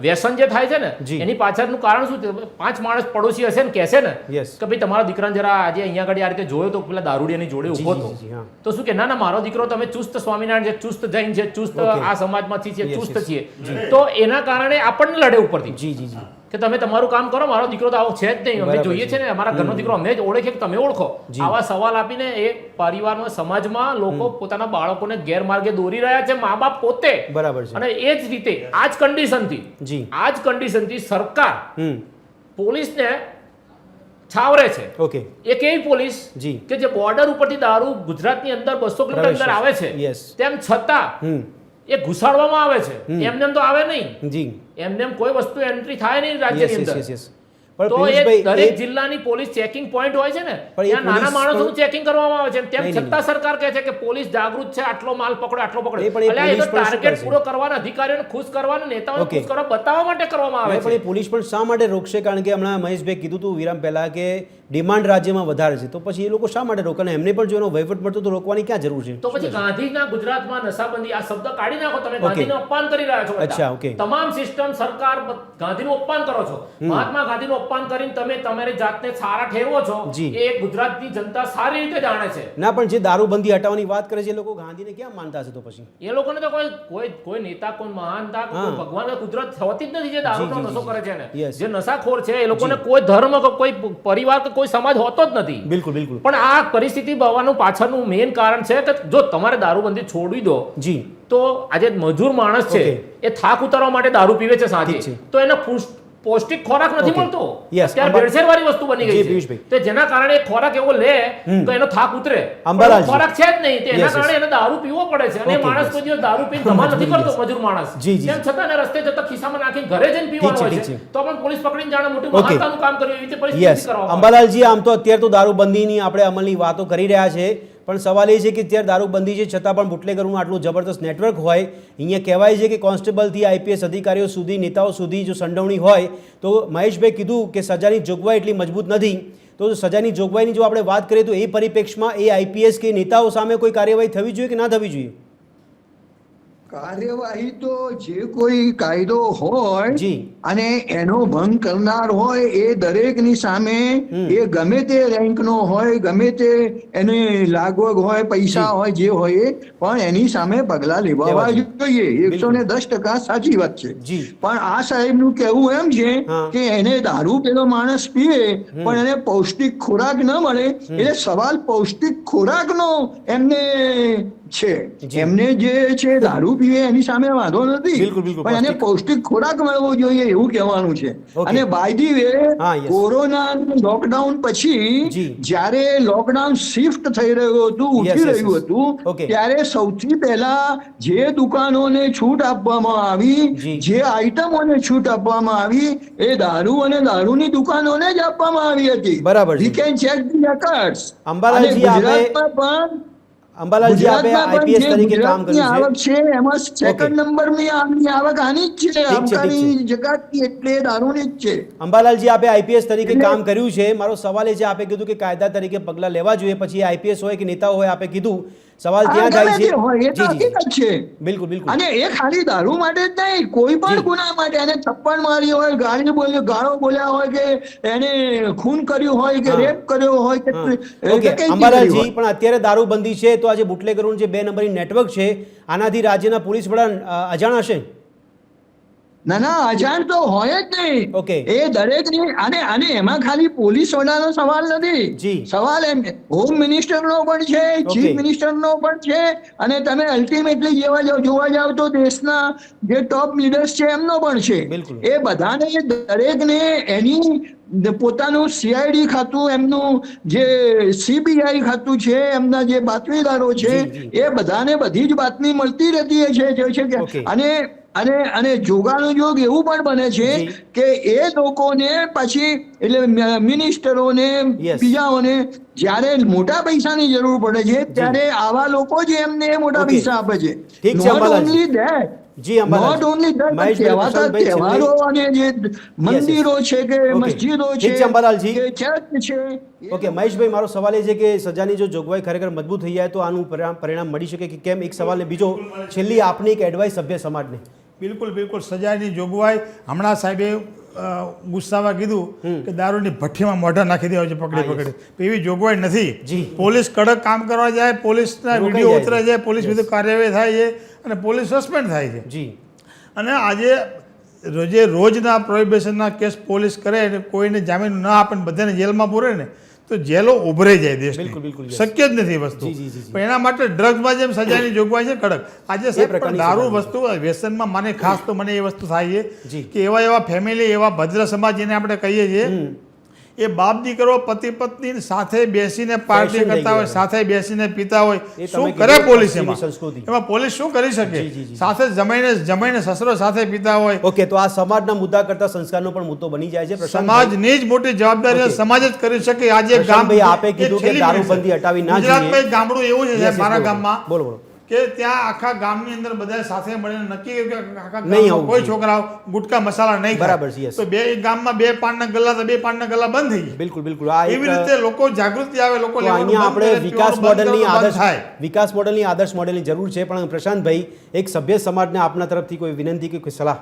વ્યસન જે થાય છે ને જી. એની પાછળનું કારણ શું છે? 5 માણસ પડોશી હશે ને કહેશે ને યસ. કે ભાઈ તમારા દીકરાને જરા આજે અહીંયા આગળ આ રીતે જોયો તો પેલા દારૂડિયાની જોડે ઊભો હતો, જી, હા. તો શું કે ના ના મારો દીકરો તમે ચુસ્ત સ્વામિનારાયણ છે, ચુસ્ત જૈન છે, ચુસ્ત ઓકે. આ સમાજમાંથી છે, Yes, ચુસ્ત yes. છીએ, તો એના કારણે આપણને લડે ઉપરથી જી જી જી. કે તમે તમારું કામ કરો, મારો દીકરો તો આવો છે જ નહીં, અમે બરાબર જોઈએ છે ને અમારા ઘરનો દીકરો અમને જ ઓળખે કે તમે ઓળખો. જી. આવા સવાલ આપીને એ પરિવારમાં સમાજમાં લોકો પોતાના બાળકોને ગેરમાર્ગે દોરી રહ્યા છે, મા બાપ પોતે. બરાબર છે. અને એ જ રીતે આ જ કન્ડિશનથી જી. આ જ કન્ડિશનથી સરકાર પોલીસને છાવરે છે. ઓકે. એક એવી પોલીસ જી. કે જે બોર્ડર ઉપરથી દારૂ ગુજરાતની અંદર 200 કિલોમીટર અંદર આવે છે, Yes. તેમ છતાં એ ઘુસાડવામાં આવે છે. એમને તો આવે નહીં, જી. એમને કોઈ વસ્તુ એન્ટ્રી થાય નહીં યસ રાજ્યની યસ અંદર. Yes yes. પણ તો એ પિયુષભાઈ, દરેક એ જિલ્લાની પોલીસ ચેકિંગ પોઈન્ટ હોય છે ને, પણ એ ત્યાં નાના પોલીસ માણસોનું પણ- ચેકિંગ કરવામાં આવે છે, તેમ નહીં, નહીં, છતાં સરકાર કહે છે કે પોલીસ જાગૃત છે, આટલો માલ પકડો, આટલો પકડો. નહીં, પણ એ અલ્યા, એ તો પોલીસ પણ શું ટાર્ગેટ કરશે? પૂરો કરવાના, અધિકારીઓને ખુશ કરવાના, નેતાઓને ઓકે. ખુશ કરવા બતાવવા માટે કરવામાં આવે પણ એ છે. પોલીસ પણ શા માટે રોકશે? કારણ કે હમણાં મહેશભાઈ કીધું હતું વિરામ પહેલા કે ડિમાન્ડ રાજ્યમાં વધારે છે, તો પછી એ લોકો શા માટે રોકે? અને એમને પણ જો એનો વહીવટ મળતો તો રોકવાની ક્યાં જરૂર છે? તો પછી ગાંધીના ગુજરાતમાં નશાબંધી આ શબ્દ કાઢી નાખો. તમે ઓકે. ગાંધીનું અપમાન કરી રહ્યા છો બધા. અચ્છા, ઓકે. તમામ સિસ્ટમ સરકાર ગાંધીનું અપમાન કરો છો. મહાત્મા ગાંધીનું અપમાન કરીને તમે તમારી જાતને સારા ઠેરવો છો, જી. એ ગુજરાતની જનતા સારી રીતે જાણે છે. ના, પણ જે દારૂબંધી હટાવવાની વાત કરે છે એ લોકો ગાંધીને ક્યાં માનતા હશે? તો પછી એ લોકોને તો કોઈ નેતા, કોઈ મહાનતા, કોઈ હા. ભગવાન કે કુદરત હોતી જ નથી જે દારૂનો જી, જી, નશો જી. કરે છે ને. Yes. જે નશાખોર છે એ લોકોને કોઈ ધર્મ કે કોઈ પરિવાર કે કોઈ સમાજ હોતો જ નથી. બિલકુલ બિલકુલ. પણ આ પરિસ્થિતિ બનવાનું પાછળનું મેઇન કારણ છે કે જો તમારે દારૂબંધી છોડી દો જી. તો આજે મજૂર માણસ છે Okay. એ થાક ઉતારવા માટે દારૂ પીવે છે સાંજે, ઠીક છે. તો એને પૌષ્ટિક ખોરાક નથી Okay. મળતો. Yes, અત્યારે અંબા- ભેળસેળવાળી વસ્તુ બની જી, ગઈ પિયુષભાઈ. છે. તો જેના કારણે એ ખોરાક એવો લે તો એનો થાક ઉતરે. અંબાલાલજી. પણ ખોરાક છે જ નહીં. તો એના Yes, yes. કારણે એને દારૂ પીવો પડે છે. અને એ Okay, માણસ yes. કોઈ દિવસ દારૂ પીને ધમાલ નથી કરતો, મજૂર માણસ. જી, જી. તેમ છતાં એને રસ્તે જતા ખિસ્સામાં નાખીને ઘરે જઈને પીવાનો ઠીક હોય છે, છે. ઠીક તો પણ પોલીસ પકડીને જાણે મોટું Okay. મહાનતાનું કામ કર્યું એવી રીતે પરિસ્થિતિ યસ કરવામાં આવે. અંબાલાલજી, આમ તો અત્યારે તો દારૂબંધીની આપણે અમલની વાતો કરી રહ્યા છે, પણ સવાલ એ છે કે અત્યારે દારૂબંધી છે છતાં પણ બુટલેગરનું આટલું જબરદસ્ત નેટવર્ક હોય. અહીંયા કહેવાય છે કે કોન્સ્ટેબલથી આઈપીએસ અધિકારીઓ સુધી, નેતાઓ સુધી જો સંડોવણી હોય તો મહેશભાઈ કીધું કે સજાની જોગવાઈ એટલી મજબૂત નથી. તો સજાની જોગવાઈની જો આપણે વાત કરીએ તો એ પરિપ્રેક્ષમાં એ આઈપીએસ કે નેતાઓ સામે કોઈ કાર્યવાહી થવી જોઈએ કે ના થવી જોઈએ? કાર્યવાહી તો જે કોઈ કાયદો હોય જી. અને એનો ભંગ કરનાર હોય એ દરેકની સામે, એ ગમે તે રેન્કનો હોય, ગમે તે એને લાગવગ હોય, પૈસા હોય, જે હોય એ, પણ એની સામે પગલા લેવા જોઈએ. 110% સાચી વાત છે. જી. પણ આ સાહેબનું કહેવું એમ છે હા. કે એને દારૂ પેલો માણસ પીવે પણ એને પૌષ્ટિક ખોરાક ન મળે, એટલે સવાલ પૌષ્ટિક ખોરાકનો એમને છે. જી. એમને જે છે દારૂ પીવે એની સામે વાંધો નથી, બિલકુલ, બિલકુલ. પણ એને પૌષ્ટિક ખોરાક મળવો જોઈએ એવું કહેવાનું છે. Okay. અને બાય ધી વે, હા, yes. કોરોના લોકડાઉન પછી જી. જ્યારે લોકડાઉન શિફ્ટ થઈ રહ્યું હતું, Yes, ઉઠી yes, રહ્યું yes. હતું, Okay. ત્યારે સૌથી પહેલા જે દુકાનોને છૂટ આપવામાં આવી, જી. જે આઈટમોને છૂટ આપવામાં આવી, એ દારૂ અને દારૂની દુકાનોને જ આપવામાં આવી હતી. બરાબર છે. We can check the records. અંબાલાલજી, અને આપણે- ગુજરાતમાં પણ અંબાલાલજી, આપણે ગુજરાતમાં આઈપીએસ પણ જે તરીકે કામ ગુજરાતની કર્યું આવક છે. છે એમાં સેકન્ડ નંબરની આવક આની જ છે, ઠીક છે. અબકારી જકાતની, એટલે દારૂની જ છે. અંબાલાલજી, આપે આઈપીએસ તરીકે એટલે- કામ કર્યું છે. મારો સવાલ એ છે, આપે કીધું કે કાયદા તરીકે પગલાં લેવા જોઈએ, પછી આઈપીએસ હોય કે નેતાઓ હોય, આપે કીધું સવાલ આ ત્યાં ગમે થાય છે. તે હોય, એ તો જી, જી, હકીકત છે. બિલકુલ, બિલકુલ. અને એ ખાલી દારૂ માટે જ નહીં, કોઈ પણ જી. ગુના માટે, એને થપ્પડ મારી હોય, ગાળો બોલ્યા હોય, કે એને ખૂન કર્યું હોય, કે હા. રેપ કર્યો હોય, કે ઓકે, ડકૈતી કરી અંબાલાલજી, હોય. પણ અત્યારે દારૂબંધી છે તો આજે બુટલેગરોનું જે 2 નંબરની નેટવર્ક છે, આનાથી રાજ્યના પોલીસ વડા અજાણ હશે? ના ના, અજાણ તો હોય જ નહીં. Okay. એ દરેકની, અને એમાં ખાલી પોલીસ વડાનો સવાલ નથી. જી. સવાલ એમ હોમ મિનિસ્ટરનો પણ છે, Okay. ચીફ મિનિસ્ટરનો પણ છે, અને તમે અલ્ટિમેટલી જોવા જાવ તો દેશના જે ટોપ લીડર્સ છે એમનો પણ છે. બિલકુલ. એ બધાને, દરેકને એની પોતાનું સીઆઈડી ખાતું, એમનું જે સીબીઆઈ ખાતું છે, એમના જે બાતમીદારો છે, જી, જી. એ બધાને બધી જ બાતમી મળતી રહેતી છે Okay. અને જોગાનું જોગ એવું પણ બને છે જી. કે એ લોકોને પછી, એટલે મિનિસ્ટરોને, Yes. બીજાઓને જ્યારે મોટા પૈસાની જરૂર પડે છે ત્યારે આવા લોકો જ એમને મોટા Okay. પૈસા આપે છે. ઠીક છે, Not અંબાલાલજી. only that, G, અંબાલાલજી. not only that, પણ મહેશભાઈ, કહેવાતા પ્રશાંતભાઈ, તહેવારો અને જે મંદિરો છે કે Okay. મસ્જિદો ઠીક છે, અંબાલાલજી. કે ચર્ચ છે, ઓકે મહેશભાઈ, મારો સવાલ એ છે કે સજાની જો જોગવાઈ ખરેખર મજબૂત થઈ જાય તો આનું પરિણામ મળી શકે કે કેમ? એક સવાલ ને બીજો, છેલ્લી આપની એક એડવાઇસ સભ્ય સમાજને. બિલકુલ બિલકુલ, સજાની જોગવાઈ હમણાં સાહેબે ગુસ્સામાં કીધું કે દારૂની ભઠ્ઠીમાં મોઢા નાખી દેવા છે પકડી હા, yes. પકડી. એવી જોગવાઈ નથી. જી. પોલીસ કડક કામ કરવા જાય, પોલીસના રોકાઈ વિડીયો જાય ઉતરે છે. છે, પોલીસ Yes. વિરુદ્ધ કાર્યવાહી થાય છે અને પોલીસ સસ્પેન્ડ થાય છે. જી. અને આજે રોજના પ્રોહિબિશનના કેસ પોલીસ કરે અને કોઈને જામીન ન આપે ને બધાને જેલમાં પૂરે ને તો જેલો ઉભરાઈ જાય બિલકુલ, દેશની. બિલકુલ, yes. શક્ય જ નથી એ વસ્તુ. જી, જી, જી, જી. પણ એના માટે ડ્રગ્સમાં જેમ સજાની જોગવાઈ છે કડક, આજે સાહેબ પણ પ્રકારની દારૂ સજા વસ્તુ વ્યસનમાં મને ખાસ તો મને એ વસ્તુ થાય જી. છે કે એવા ફેમિલી, એવા ભદ્ર સમાજ જેને આપણે કહીએ છીએ, એ બાપ દીકરો પતિ પત્ની સાથે બેસીને પાર્ટી Fashion થઈ કરતા હોય, ગઈ સાથે બેસીને પીતા હોય, એ તમે શું કીધું કરે પોલીસ પશ્ચિમી એમાં? સંસ્કૃતિ. એમાં પોલીસ શું કરી શકે? જી, જી, જી. સાથે જમાઈને સસરો સાથે પીતા હોય. ઓકે, તો આ સમાજના મુદ્દા કરતા સંસ્કારનો પણ મુદ્દો બની જાય છે. સમાજની જ મોટી જવાબદારી Okay. સમાજ જ કરી શકે. આજે ગામ, પ્રશાંતભાઈ, આપે એ કીધું કે છેલ્લી દારૂબંધી મિનિટ છે. હટાવી ના ગુજરાતમાં જોઈએ. એક ગામડું એવું છે Yes, સાહેબ, yes, મારા બોલો. ગામમાં, બોલો, બોલો. કે ત્યાં આખા ગામની અંદર બધા સાથે મળીને નક્કી કર્યું કે આખા નહીં ગામમાં આવું કોઈ જોઈએ. છોકરાઓ ગુટકા મસાલા નહીં ખાય. બરાબર છે, yes. તો બે ગામમાં 2 પાનના ગલ્લા તો 2 પાનના ગલ્લા બંધ થઈ ગયા. બિલકુલ, બિલકુલ. આ એવી એક રીતે લોકો જાગૃતિ આવે, લોકો તો લેવાનું અહીંયા બંધ આપણે કરે, વિકાસ પીવાનું બંધ મોડેલની કરે તો બંધ આદર્શ થાય. વિકાસ મોડેલની આદર્શ મોડેલની જરૂર છે. પણ પ્રશાંતભાઈ, એક સભ્ય સમાજને આપના તરફથી કોઈ વિનંતી કે કોઈ સલાહ?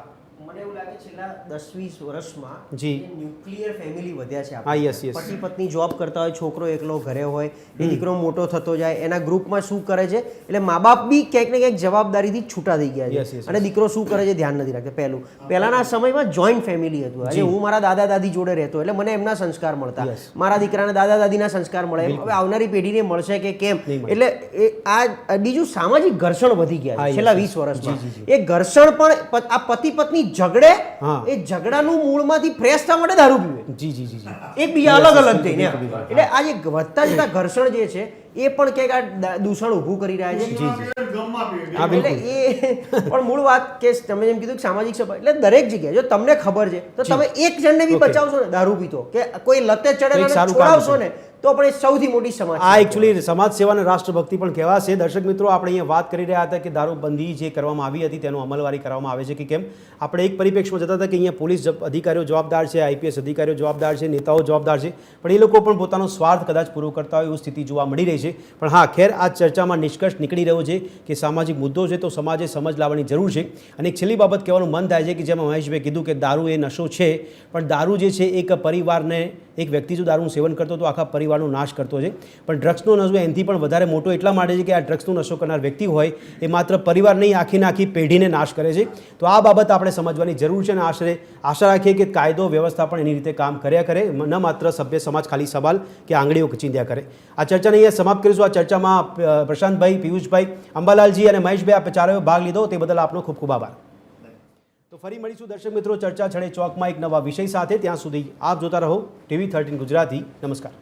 મને એવું લાગે છેલ્લા 10-20 વર્ષમાં જી. જે ન્યુક્લિયર ફેમિલી વધ્યા છે હા, yes, yes. પતિ પત્ની જોબ કરતા હોય, છોકરો એકલો ઘરે હોય, એ દીકરો મોટો થતો જાય, એના ગ્રુપમાં શું કરે છે, એટલે મા બાપ બી ક્યાંક ને ક્યાંક જવાબદારીથી છૂટા થઈ ગયા Yes, છે. yes, અને દીકરો શું કરે છે ધ્યાન નથી રાખતા. પહેલાના સમયમાં જોઈન્ટ ફેમિલી હતું. આજે હું મારા દાદા દાદી જોડે રહેતો, એટલે મને એમના સંસ્કાર મળતા, Yes. મારા દીકરાને દાદા દાદીના સંસ્કાર મળે. હવે આવનારી પેઢીને મળશે કે કેમ? નહીં મળે. એટલે આ બીજું સામાજિક ઘર્ષણ વધી ગયા હા, છે yes, છેલ્લા yes. 20 વર્ષમાં. જી, જી, જી. એ ઘર્ષણ પણ આ પતિ પત્ની ઝઘડે, હા. એ એ ઝઘડાનું મૂળમાંથી ફ્રેશ થવા માટે દારૂ પીવે જી જી જી જી એકબીજા અલગ અલગ થઈને એટલે આ જે વધતા જતા ઘર્ષણ જે છે એ પણ ક્યાંક આ દૂષણ ઊભું કરી રહ્યા છે હા એટલે બિલકુલ એ પણ મૂળ વાત કે તમે જેમ કીધું કે સામાજિક સભા એટલે દરેક જગ્યાએ જો તમને ખબર છે તો તમે એક જણને બી બચાવશો ને દારૂ પીતો કે કોઈ લતે તો એક ચડે સારું કામ છોડાવશો ને તો પણ એ સૌથી મોટી સમાજ આ એકચ્યુઅલી સમાજ સેવા અને રાષ્ટ્રભક્તિ પણ કહેવાશે. દર્શક મિત્રો, આપણે અહીંયા વાત કરી રહ્યા હતા કે દારૂબંધી જે કરવામાં આવી હતી તેનો અમલવારી કરવામાં આવે છે કે કેમ. આપણે એક પરિપ્રેક્ષમાં જતા હતા કે અહીંયા પોલીસ અધિકારીઓ જવાબદાર છે, આઈપીએસ અધિકારીઓ જવાબદાર છે, નેતાઓ જવાબદાર છે, પણ એ લોકો પણ પોતાનો સ્વાર્થ કદાચ પૂરો કરતા હોય એવી સ્થિતિ જોવા મળી રહી છે. પણ હા, ખેર આ ચર્ચામાં નિષ્કર્ષ નીકળી રહ્યો છે કે સામાજિક મુદ્દો છે તો સમાજે સમજ લાવવાની જરૂર છે. અને એક છેલ્લી બાબત કહેવાનું મન થાય છે કે જેમાં મહેશભાઈ કીધું કે દારૂ એ નશો છે, પણ દારૂ જે છે એક પરિવારને, એક વ્યક્તિ જો દારૂનું સેવન કરતો તો આખા પરિવારનો નાશ કરતો છે. પણ ડ્રગ્સનો નશો એનાથી પણ વધારે મોટો એટલા માટે છે કે આ ડ્રગ્સનો નશો કરનાર વ્યક્તિ હોય એ માત્ર પરિવાર નહીં, આખીને આખી પેઢીને નાશ કરે છે. તો આ બાબત આપણે સમજવાની જરૂર છે અને આશા રાખીએ કે કાયદો વ્યવસ્થા પણ એની રીતે કામ કર્યા કરે, ન માત્ર સભ્ય સમાજ ખાલી સવાલ કે આંગળીઓ કચીંદ્યા કરે. આ ચર્ચાને અહીંયા સમાપ્ત કરીશું. આ ચર્ચામાં પ્રશાંતભાઈ, પિયુષભાઈ, અંબાલાલજી અને મહેશભાઈ આ ચારેય ભાગ લીધો તે બદલ આપનો ખૂબ ખૂબ આભાર. તો ફરી મળીશું દર્શક મિત્રો ચર્ચા છડે ચોકમાં એક નવા વિષય સાથે. ત્યાં સુધી આપ જોતા રહો TV13 ગુજરાતી. નમસ્કાર.